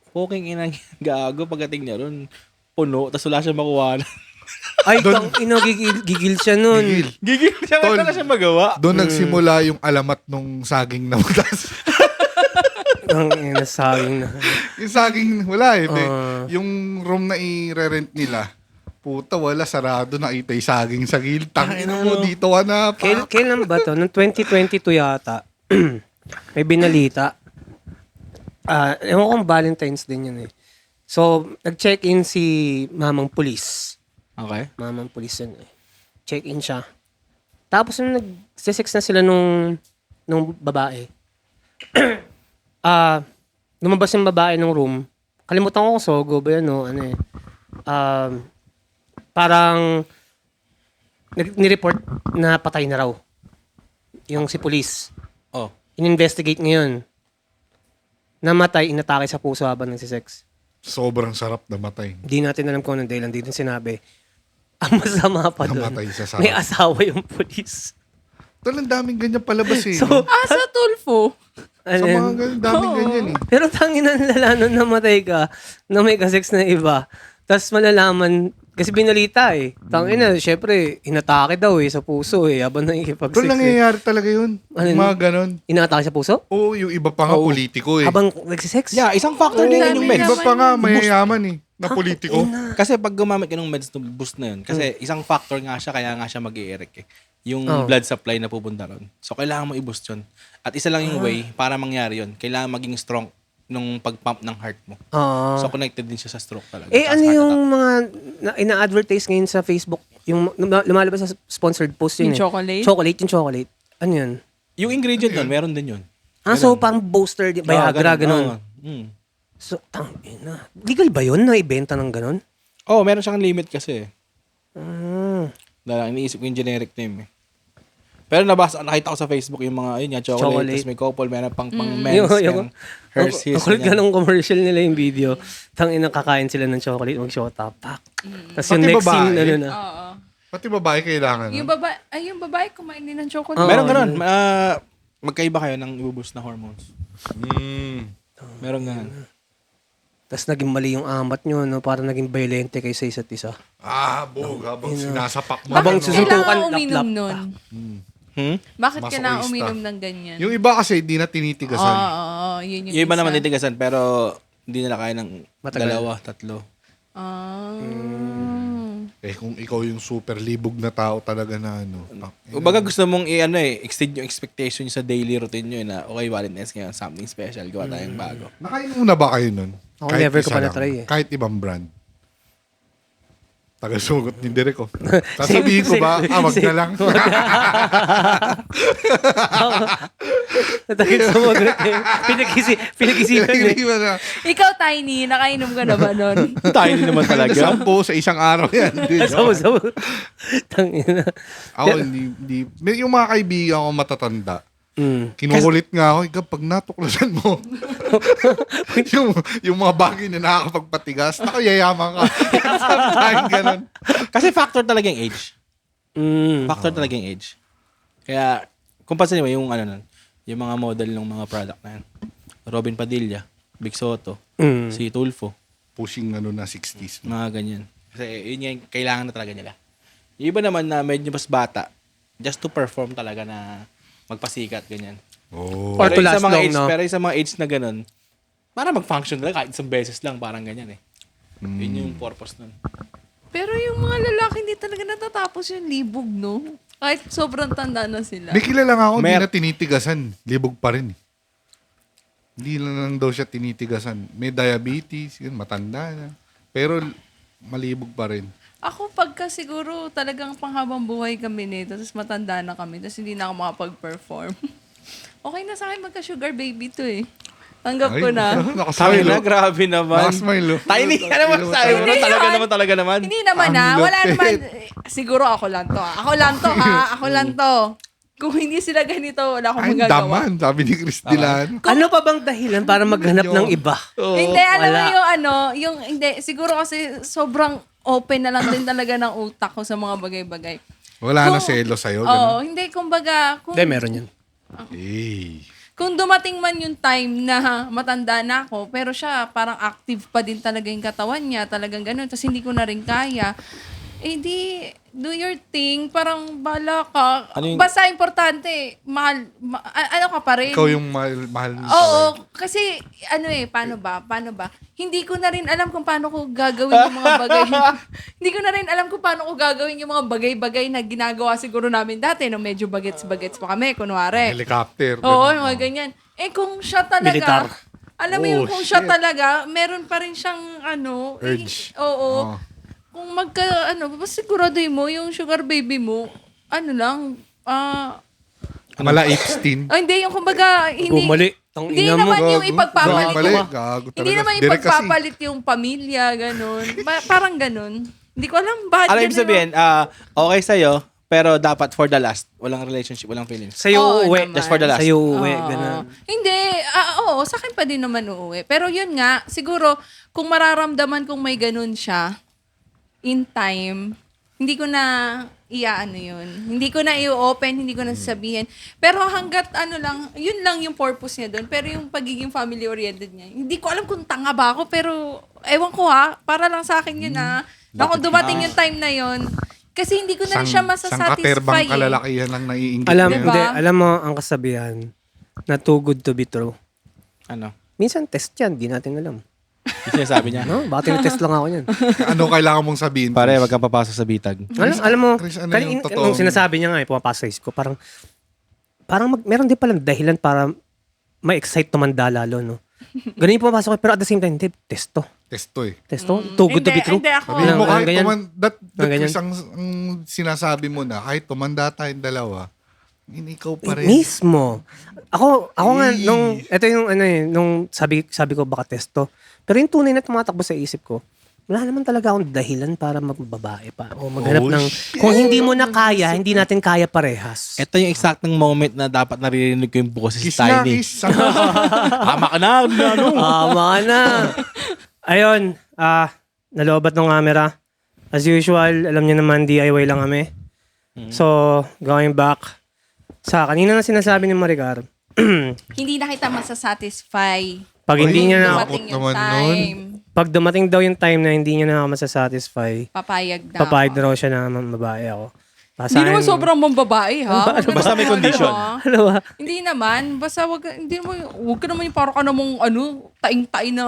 Poking inang gago pagdating niya ron, puno, tas wala siya makuha na. Ay, gigil siya nun. Gigil. Gigil siya, Tol. wala siya magawa. Doon nagsimula yung alamat nung saging na utas. Ang inasaging na. Yung saging, wala eh. Yung room na i-rent nila, puta, wala, sarado, nakita yung saging sa gilid. Tangin mo, dito ka na. Kailan ba to? Noong 2022 yata. May binalita. Ewan ko kung Valentine's din yun eh. So, nag-check-in si mamang pulis. Okay. Mamang pulis yun eh. Check-in siya. Tapos nung nag-sex na sila nung babae, lumabas yung babae ng room. Kalimutan ko kung Sogo ba yun o parang nireport na patay na raw. Yung si police. Oh. In-investigate ngayon. Namatay, inatake sa puso habang nagsisex. Sobrang sarap namatay. Hindi natin alam kung anong dahilan. Hindi din sinabi. Ang masama pa doon, Namatay sa sarap. may asawa yung police. Tol, ang daming ganyan palabas eh. So, Sa Tulfo. sa mga ganyan, daming ganyan eh. Pero tangin na lala nun namatay ka na may kasex na iba. Tapos malalaman, kasi binalita eh. Tangin na, syempre, inatake daw eh sa puso eh. Habang nakikipag-sex Tol, nangyayari talaga yun. Ano Yung yun? mga ganon. Inatake sa puso? Oo, yung iba pa nga politiko eh. Habang nagsisex? Yeah, isang factor din yun yung meds. Iba pa nga, mayayaman eh. Na politiko. Kasi pag gumamit ka ng meds to boost na yun, kasi isang factor nga siya, kaya nga siya mag-i-erect eh. Yung blood supply na pupunta ron. So, kailangan mo i-boost yun. At isa lang yung way para mangyari yun. Kailangan maging strong nung pag-pump ng heart mo. So, connected din siya sa stroke talaga. Eh, Tapos ano heart yung attack. mga ina-advertise ngayon sa Facebook? Yung lumalabas sa sponsored post yun Yung eh. chocolate? Yung chocolate. Ano yun? Yung ingredient nun, meron din yun. So parang booster, Viagra, ganun. So, tangina. Legal ba yun na ibenta ng ganun? Oh, meron siyang limit kasi. Mm. Dahil iniisip ko yung generic name eh. Pero nakita ko sa Facebook yung mga, ayun nga, chocolate. Tapos may couple, meron pang men's, yung Hershey's. Ang kulit ganong commercial nila yung video. Tangina, kakain sila ng chocolate, mag-shota pack. Tapos yung Pati next scene, babae? ano na. Oo. Pati babae kailangan. Yung babae kumain din ng chocolate. Meron ganun. Magkaiba kayo ng ibuboost na hormones. Meron ganun. Tapos naging mali yung amat nyo, no? Parang naging violente kayo sa isa't isa. Habang sinasapak mo. Habang Bakit susuntukan, kailangan uminom lap-lap. nun? Bakit Masochista. kailangan uminom ng ganyan? Yung iba kasi hindi na tinitigasan. Oo, yun yung Yung iba isa. naman nitigasan, pero hindi nila kaya ng Matagal. 2, 3. Kung ikaw yung super libog na tao talaga na Kumbaga gusto mong extend yung expectation nyo sa daily routine nyo na okay, Valentine's ngayon, something special, gawa tayong bago. Nakainom na ba kayo nun? Ako never ko isa pa lang. na-try Kahit ibang brand. Taga-sugot ni Derek ko. Sasabihin ko ba, wag na lang. Natagin sa mga pinag-isipan eh. Hindi ba na? Ikaw, Tiny, nakainom ka na ba nun? Tayo din naman talaga. 10 sa isang araw yan. Hindi, Sabu. Tangina. Ako, hindi. Yung mga kaibigan ko matatanda, Mm. kinukulit nga ako, ikaw, pag natuklasan mo, yung mga bagay na nakakapagpatigas, nakayayaman ka. Sometimes ganun. Kasi factor talaga yung age. Mm. Factor talaga yung age. Kaya, kung pansin mo, yung yung mga model ng mga product na yan. Robin Padilla, Big Soto, Mm. si Tulfo, Pushing na 60s. mga ganyan. Kasi yun yung kailangan na talaga nila. Yung iba naman na medyo mas bata, just to perform talaga na magpasikat, ganyan. Oh. Or to Pero yung last sa mga long, age, no? Pero yung sa mga age na ganun, para mag-function talaga kahit isang beses lang, parang ganyan eh. Yun yung purpose nun. Pero yung mga lalaki, hindi talaga natatapos yung libog, no? Kahit sobrang tanda na sila. May kilala nga ako, hindi Mer- na tinitigasan. Libog pa rin. Hindi lang daw siya tinitigasan. May diabetes, yun, matanda na. Pero malibog pa rin. Ako pagka siguro talagang panghabang buhay kami nito, tapos matanda na kami, tapos hindi na ako makapag-perform. Okay na sa akin magka-sugar baby to eh. Tanggap ko na. Sabi Nakasmile. na, grabe naman. Nakasmile. Tiny, ano mo sabi mo? Hindi Talaga yun. naman. Hindi naman Ang wala lupit. naman. Siguro ako lang to. Ako lang to ha. Ako lang to. Kung hindi sila ganito, wala akong Ay, magagawa. daman, sabi ni Chris Dilan. Ano pa bang dahilan para maghanap ng iba? Hindi, alam mo wala. hindi, siguro kasi sobrang open na lang din talaga ng utak ko sa mga bagay-bagay. Wala na Kung- selo sa'yo. Oo, Ganun. hindi, kumbaga, Hindi, meron yun. kung dumating man yung time na matanda na ako, pero siya parang active pa din talaga yung katawan niya, talagang ganun, tapos hindi ko na rin kaya, di, do your thing, parang bala ka. Ano yung- Basta importante, ano ka pa rin. Ikaw yung mahal mo. Oo, kasi paano ba? Hindi ko na rin alam kung paano ko gagawin yung mga bagay. Hindi ko na rin alam kung paano ko gagawin yung mga bagay-bagay na ginagawa siguro namin dati nung medyo bagets-bagets pa kami, kunware. Helicopter. Oo, ganun. mga ganyan. Kung siya talaga, Militar. alam mo yung Oh, kung siya shit. talaga, meron pa rin siyang Urge. oo. Oh. Kung basta siguraduhin mo yung sugar baby mo, Mala 18. hindi, yung kumbaga, hindi, Bumali. Tang hindi ina mo. naman yung Gago. ipagpapalit. Bumali. yung- Gago Hindi talaga. naman Direct kasi. ipagpapalit yung pamilya, ganun. Parang ganun. Hindi ko alam bakit Alam ganun ibig sabihin, okay sa'yo, pero dapat for the last. Walang relationship, walang feelings. Sa'yo Oo uuwi. naman. Just for the last. Sa'yo uuwi. Oo. Ganun. Hindi, oo, sa akin pa din naman uuwi. Pero yun nga, siguro, kung mararamdaman kong may ganun siya, in time, hindi ko na yun. Hindi ko na i-open, hindi ko na sasabihin. Pero hanggat yun lang yung purpose niya doon. Pero yung pagiging family-oriented niya, hindi ko alam kung tanga ba ako, pero ewan ko para lang sa akin yun na kung dumating yung time na yun, kasi hindi ko na rin siya Sangkaterbang masasatisfy. kalalakihan lang naiinggit Alam, niya. Diba? hindi, alam mo ang kasabihan na too good to be true. Ano? Minsan test yan, di natin alam. Yung sinasabi niya. No? Baka tinitest lang ako yan. Ano kailangan mong sabihin? Pare, wag kang papasok sa bitag. Alam mo, Chris, ano yung totoo? nung sinasabi niya nga, pumapasok sa isip ko, parang meron din palang dahilan para ma-excite tumanda lalo, no? Ganun yung pumapasok ko, pero at the same time, hindi, testo. Testo eh. Testo? Too good to be true? Hindi ako. Sabihin mo Walang kahit ganyan. that Walang ganyan. Chris, ang sinasabi mo na kahit tumanda tayong dalawa, ikaw pa rin. Mismo. Ako nga, Eh. ito yung nung sabi ko baka testo. Pero yung tunay na tumatakbo sa isip ko, wala naman talaga akong dahilan para magbabae pa. O maghanap Oh, ng, shit. kung hindi mo na kaya, hindi natin kaya parehas. Ito yung exactang moment na dapat naririnig ko yung boses Kiss ni na, Tiny. kiss. Tama ka na, ano? Tama na. Ayun, nalobat ng camera. As usual, alam niyo naman, DIY lang kami. So, going back, sa kanina na sinasabi ni Maricar, Hindi na kita masasatisfy. pag hindi niya na, Dumating yung naman time. pag dumating daw yung time na hindi niya na ako masasatisfy, Papayag na papayag ako. na raw siya na mababae ako. Hindi naman sobrang mambabae, ha? Huwag ka Basta may naman, condition. ha? Ano ba? Hindi naman. Basta wag ka naman yung parang ka namang, taing-tain na,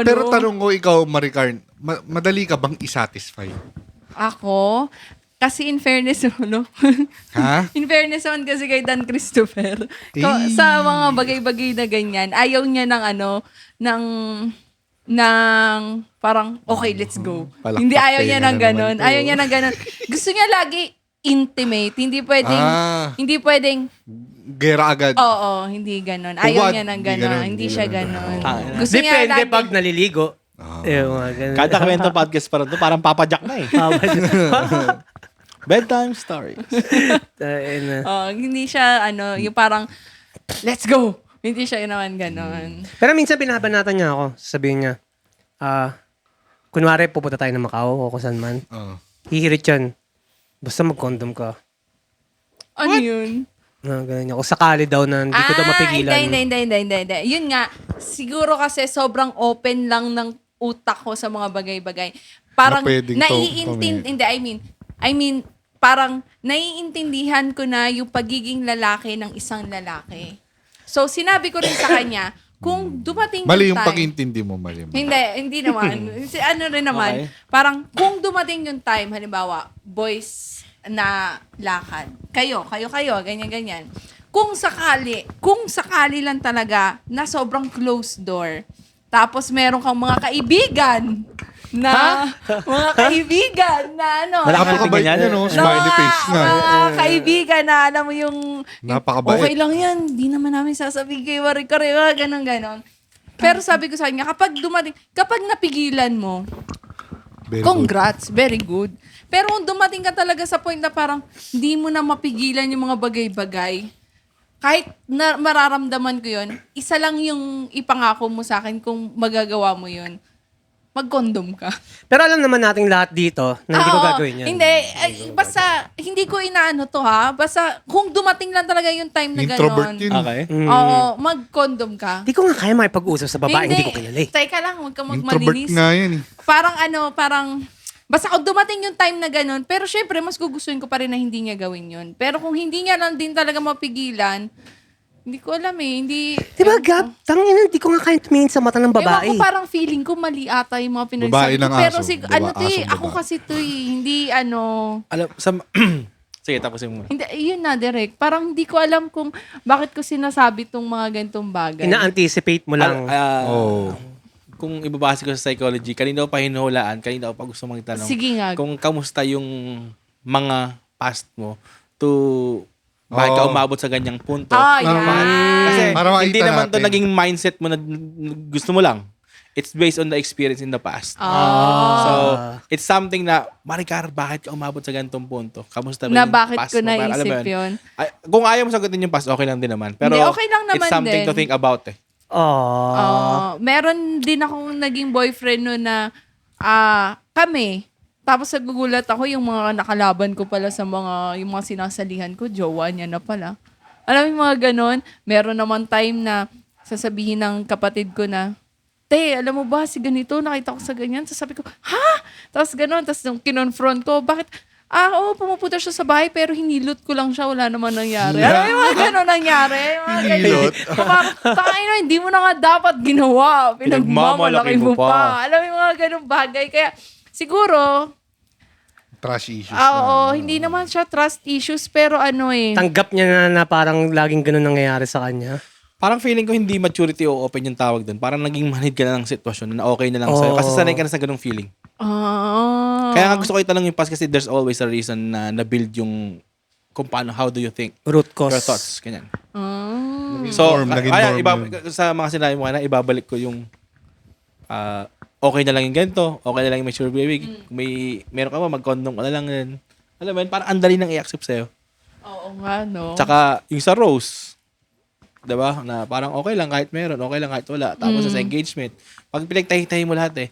Pero tanong ko ikaw, Maricar, madali ka bang isatisfy? Ako, kasi in fairness, no? Ha? In fairness naman kasi kay Dan Christopher, Eh. sa mga bagay-bagay na ganyan, ayaw niya ng ng parang, okay, let's go. Palakpak Hindi ayaw kayo niya na ng naman ganon. to. Ayaw niya ng ganon. Gusto niya lagi intimate. Hindi pwedeng, Gera agad. oo, hindi ganon. Ayaw Huwad. niya ng Hindi ganon. ganon, Hindi hindi siya ganon. ganon. Ah, Gusto niya Depende lagi, pag naliligo. Mga ganun. Kada kwento podcast pa rin to, parang papadyak na eh. Bedtime story. hindi siya, yung parang, let's go. Hindi siya naman ganon. Pero minsan binabanatan niya ako. Sabihin niya, kunwari pupunta tayo ng Macau o kung saan man. Oo. Hihirit yan. Basta mag-condom ka. Ano yun? Ganun niya. Kung sakali daw na hindi ko daw mapigilan. Hindi. Yun nga, siguro kasi sobrang open lang ng utak ko sa mga bagay-bagay. Parang Na pwedeng hindi, I mean, parang naiintindihan ko na yung pagiging lalaki ng isang lalaki. So, sinabi ko rin sa kanya, kung dumating Mali yung yung time, pag-intindi mo, mali. hindi naman. Ano rin naman, Okay. parang kung dumating yung time, halimbawa, boys na lakad, kayo, ganyan. Kung sakali lang talaga na sobrang closed door, tapos meron kang mga kaibigan na Napakabait Napakabait niya, niya, no? no? Smiley face na. mga kaibigan na alam mo yung Napakabait. okay lang yan, di naman namin sasabihin kay Wari-Kari, ganon. Pero sabi ko sa kanya, kapag napigilan mo, Very good. congrats, very good. Pero kung dumating ka talaga sa point na parang hindi mo na mapigilan yung mga bagay-bagay, kahit na mararamdaman ko yun, isa lang yung ipangako mo sa akin kung magagawa mo yun. Mag-condom ka. Pero alam naman nating lahat dito na hindi ko Oo, gagawin yan. Hindi. Basta, hindi ko inaano to ha. Basta, kung dumating lang talaga yung time na Introvert gano'n. yun. Okay. Oo, mag-condom ka. Hindi ko nga kaya makipag-usap sa babae, hindi ko kilala eh. Teka lang, huwag ka Introvert magmalinis. nga yan eh. Basta kung dumating yung time na gano'n, pero syempre, mas gugustuhin ko pa rin na hindi niya gawin yun. Pero kung hindi niya lang din talaga mapigilan, hindi ko alam eh. Diba, Gab? Tangina, hindi ko nga kaya tumingin sa mata ng babae. Ewan ko, parang feeling ko mali ata yung mga pinagsabi Babae ko. ng Pero aso. Asong ako babae. kasi to eh. Hindi Alam, sige, tapusin mo. Hindi, yun na, direct. Parang hindi ko alam kung bakit ko sinasabi tong mga ganitong bagay. Ina-anticipate mo lang. Oh. Kung ibabase ko sa psychology, kanina ko pa hinuhulaan, kanina ko pa gusto magtanong. Sige nga. Kung kamusta yung mga past mo to bakit ka Oo. umabot sa ganyang punto. Yan. Kasi Para makita hindi naman to natin. naging mindset mo na gusto mo lang. It's based on the experience in the past. So, it's something na, Maricar, bakit ka umabot sa ganitong punto? Kamusta ba Na yung bakit past ko mo? Para, alam mo naisip yun? Kung ayaw mo sagutin yung past, okay lang din naman. Pero Hindi, okay lang naman it's something din. to think about eh. Meron din akong naging boyfriend no na kami. Tapos nagugulat ako yung mga nakalaban ko pala sa yung mga sinasalihan ko, jowa niya na pala. Alam mo yung mga ganon? Meron naman time na sasabihin ng kapatid ko na, te, alam mo ba, si ganito, nakita ko sa ganyan. Sasabi ko, ha? Tapos ganon, tapos nung kinonfront ko, bakit? Oo, pumupunta siya sa bahay pero hinilot ko lang siya, wala naman nangyari. Alam mo yung mga ganon nangyari? Yung mga ganyan. Hilot? Parang, tayo na, hindi mo na nga dapat ginawa. Pinagmamalaki mo pa. Alam mo yung mga ganong bagay. Kaya, siguro, Trash issues. oo, hindi naman siya trust issues, pero Tanggap niya na parang laging ganun nangyayari sa kanya. Parang feeling ko hindi maturity o open yung tawag doon. Parang naging manhid ka na ng sitwasyon na okay na lang sa'yo. Kasi sanay ka na sa ganung feeling. Kaya nga gusto ko itanong yung past kasi there's always a reason na na-build yung kung paano, how do you think? Root cause. Your thoughts, ganyan. Naging So, norm, naging norm yun. sa mga sinabi mo na ibabalik ko yung okay na lang yung ganito, okay na lang yung mature baby. Kung meron ka ba, mag-condom ka na lang din. Alam mo yun, parang andali nang i-accept sa'yo. Oo nga, no? Tsaka, yung sa rose, diba? Na parang okay lang kahit meron, okay lang kahit wala. Tapos sa engagement, pag pinagtahi-tahi mo lahat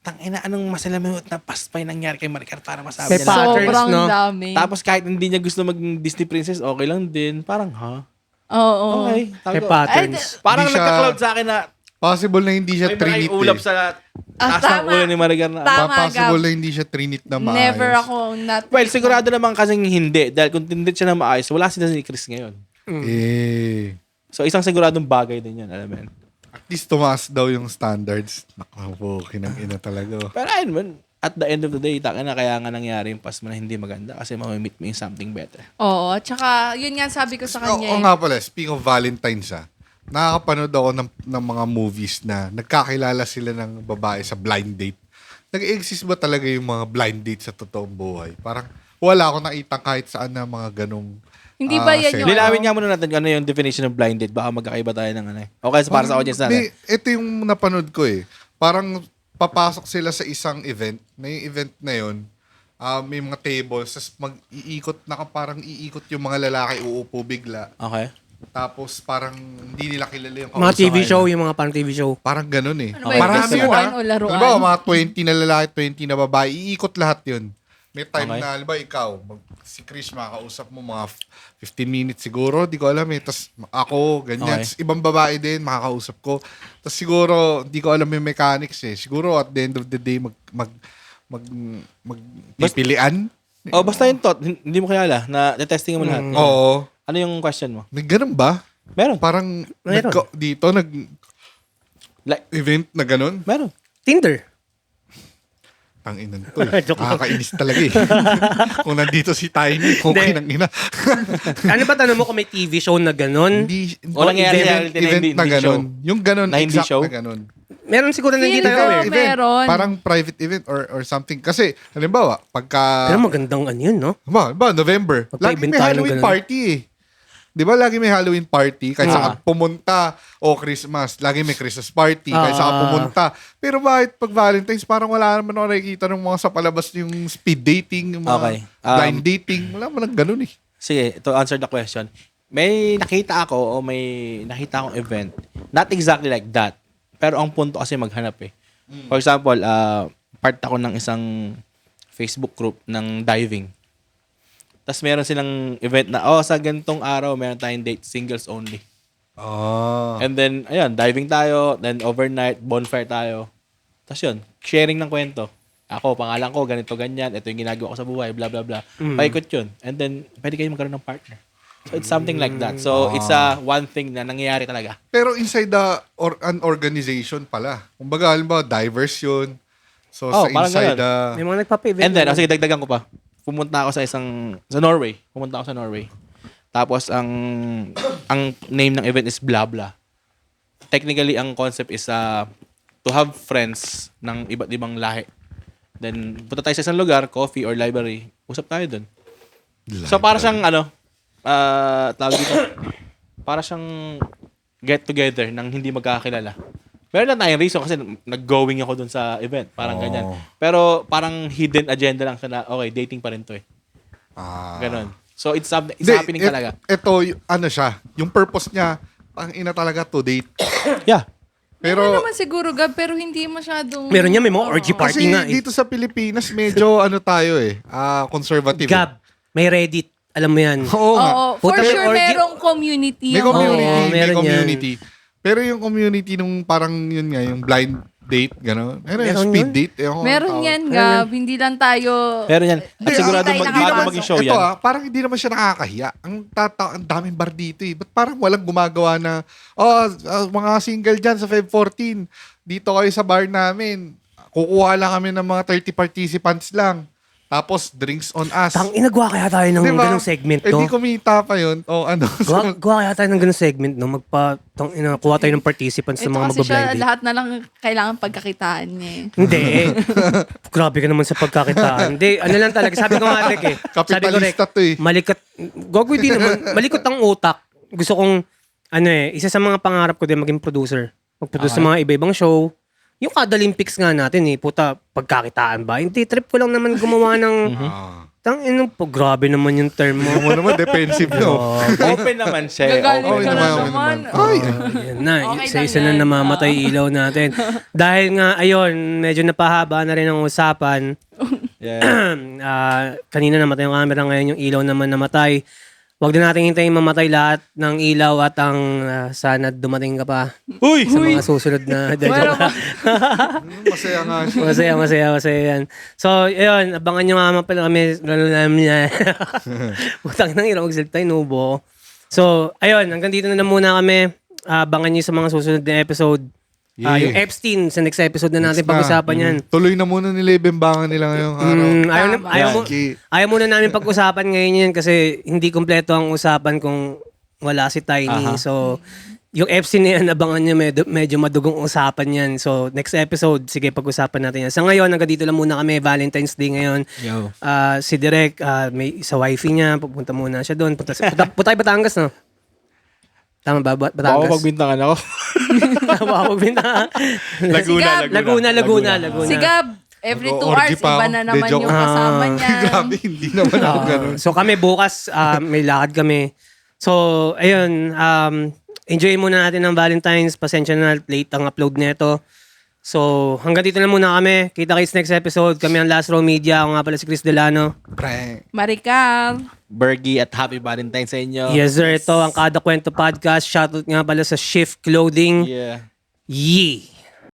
tangina, anong masalamot na past pa yung nangyari kay Maricar para masabi May niya lahat. patterns, Sobrang no? dami. Tapos kahit hindi niya gusto maging Disney princess, okay lang din. Parang, Oo. Okay. May Tago. patterns. Parang Hindi siya- nagka-cloud sa akin na Possible na hindi siya may trinit ulap eh. sa taas ng tama. ulo ni Maricar na. Tama. Possible Gab. na hindi siya trinit na maayos. Never ako not. Well, sigurado naman kasing hindi. Dahil kung tindit siya na maayos, wala sila ni Chris ngayon. Eh. So, isang siguradong bagay din yan. Alam mo yun. At least tumaas daw yung standards. Naku, kinang ina talaga. Pero ayun man, at the end of the day, taka na kaya nga nangyari yung past mo na hindi maganda kasi mamimit mo yung something better. Oo, tsaka yun nga sabi ko sa kanya. Oo nga pala, speaking of Valentine's nakakapanood ako ng mga movies na nagkakilala sila ng babae sa blind date. Nag-exist ba talaga yung mga blind date sa totoong buhay? Parang wala ako nakita kahit saan na mga ganong Hindi ba yan yung... Linawin nga muna natin ano yung definition of blind date. Baka magkakaiba tayo ng ano eh. Okay, so para sa audience natin. Ito yung napanood ko eh. Parang papasok sila sa isang event. Na yung event na yun, may mga tables, tapos mag-iikot, parang iikot yung mga lalaki, uupo bigla. Okay. Tapos parang hindi nila kilala yung Mga TV kausapan. show, yung mga parang TV show. Parang ganun eh. Ano ba yun? Marami yun Laruan o laruan? Alam mo, mga 20 na lalaki, 20 na babae, iikot lahat yun. May time Okay. na, alam ba, ikaw, si Chris, makakausap mo mga 15 minutes siguro, di ko alam eh. Tapos ako, ganyan. Okay. Tapos ibang babae din, makakausap ko. Tapos siguro, di ko alam yung mechanics eh. Siguro at the end of the day, pipilian. Oh, basta yung thought, hindi mo kilala na testing mo lahat. Oo. Ano yung question mo? May ganun ba? Meron. Parang Meron. dito, Like, event na ganun? meron. Tinder. Tanginan to eh. Joke lang. Nakakainis talaga eh. Kung nandito si Tiny, okay nang ina. Ano ba tanong mo kung may TV show na ganun? Hindi, Walang event, reality na event hindi- na hindi ganun. show. Yung ganun, Na hindi exact show? na ganun. Meron siguro na hindi Feel tayo ko, aware. meron. Parang private event or something. Kasi, halimbawa, pagka... Pero magandang ano yun, no? Halimbawa, November. Lagi Magpa-event may tayo ng Halloween ganun. party eh. Di ba lagi may Halloween party? Kahit saan ka pumunta. O Christmas. Lagi may Christmas party. Kahit saan ka pumunta. Pero bakit pag Valentine's, parang wala naman ako nakikita ng mga sa palabas yung speed dating, yung mga Okay. blind dating. Wala mo lang ganun eh. Sige, to answer the question. May nakita ako o may nakita akong event. Not exactly like that. Pero ang punto kasi maghanap eh. For example, part ako ng isang Facebook group ng diving. Tapos meron silang event na, sa ganitong araw, meron tayong date, singles only. Oh. And then, ayun, diving tayo, then overnight, bonfire tayo. Tapos yun, sharing ng kwento. Ako, pangalan ko, ganito, ganyan, ito yung ginagawa ko sa buhay, blah, blah, blah. Paikot yun. And then, pwede kayo magkaroon ng partner. So, it's something like that. So, it's one thing na nangyayari talaga. Pero inside an organization pala. Kumbaga, halimbawa, divers yun. So, sa parang inside ganun. May mga nagpapa-event. And then, sige, dagdagan ko pa. Pumunta ako sa Norway. Pumunta ako sa Norway. Tapos, ang name ng event is blah, blah. Technically, ang concept is to have friends ng iba't ibang lahi. Then, punta tayo sa isang lugar, coffee or library. Usap tayo dun. So, para siyang, tawag dito, para siyang get together ng hindi magkakilala. Meron lang tayong reason kasi nag-going ako dun sa event. Parang ganyan. Pero parang hidden agenda lang siya na, okay, dating pa rin to eh. Ganon. So, it's happening talaga. Ito, ano siya, yung purpose niya, ang ina talaga to date. Yeah. Pero, Meron naman siguro, Gab, pero hindi masyadong... Meron niya, may mga orgy party kasi nga eh. dito sa Pilipinas, medyo ano tayo eh, conservative. Gab, may Reddit. Alam mo yan. Oo nga. Oo, for Puta, may sure, orgy- merong community. May ang- community, Oo, may meron community. Pero yung community nung parang yun nga, yung blind date, gano'n. Meron yung Meron speed yun? date. Meron yan, Gab. Hindi lang tayo... Meron yan. At Hindi, sigurado tayo bago nakakapasok. maging show ito yan. parang hindi naman siya nakakahiya. Ang daming bar dito eh. Ba't parang walang gumagawa na, mga single dyan sa Feb 14, dito kayo sa bar namin. Kukuha lang kami ng mga 30 participants lang. Tapos, drinks on us. Inagawa kaya tayo ng Diba? ganong segment, Eh no? di kumita pa yun. O ano. Gawa kaya tayo ng ganong segment, no? Kuha tayo ng participants Ito ng mga kasi siya, mabablind. lahat na lang kailangan pagkakitaan niya eh. Hindi. Grabe ka naman sa pagkakitaan. Hindi, ano lang talaga. Sabi ko nga, Rick, eh. Sabi ko, Rick, Kapitalista to eh. malikot. Gogo din naman. Malikot ang utak. Gusto kong, isa sa mga pangarap ko din maging producer. Mag-produce sa mga iba-ibang show. Yung kada Olympics nga natin puta, pagkakitaan ba? Hindi, trip ko lang naman gumawa ng, grabe naman yung term mo. Mo naman, defensive no. Open naman siya. Gagalit Open ka naman, na open naman. naman. Ay, Yan na, Okay isa-isa lang na yan. namamatay ilaw natin. Dahil nga, ayun, medyo napahaba na rin ang usapan. Yeah. Kanina namatay yung camera, ngayon yung ilaw naman namatay. Huwag na natin hintayin mamatay lahat ng ilaw at ang sana dumating ka pa Uy! sa mga susunod na Meron ka. masaya nga siya. masaya yan. So, ayun, abangan nyo nga pala kami, lalo namin yan. Utang nang iraw, magsalita yung nubo. So, ayun, hanggang dito na muna kami. Abangan nyo sa mga susunod na episode. Yung Epstein, sa next episode na natin Next na. pag-usapan yan. Tuloy na muna nila ibembangan nila ngayong araw. Ayaw muna namin pag-usapan ngayon yan kasi hindi kompleto ang usapan kung wala si Tiny. So, yung FC na yan, abangan nyo, medyo madugong usapan yan. So, next episode, sige, pag-usapan natin yan. Sa ngayon, hanggang dito lang muna kami, Valentine's Day ngayon. Yo. Si Direk, may sa wifey niya, pupunta muna siya doon. Punta tayo Batangas, no? Tama ba? Baka Batangas? pagbintangan ako. Baka pagbintangan. Laguna. Si Gab, every 2 Mag-orgy hours, pa iba ako. na naman De, joke. yung kasama niya. Grabe, hindi naman ako ganun. So kami bukas, may lakad kami. So, ayun, enjoy muna natin ng Valentine's. Pasensya na, late ang upload nito. So, hanggang dito na muna kami. Kita-kits next episode. Kami ang Last Row Media. Ako nga pala si Chris Delano. Maricar. Bergie at Happy Valentine's sa inyo. Yes sir, ito ang Kada Kwento Podcast. Shoutout nga pala sa Shift Clothing. Yeah. Yee!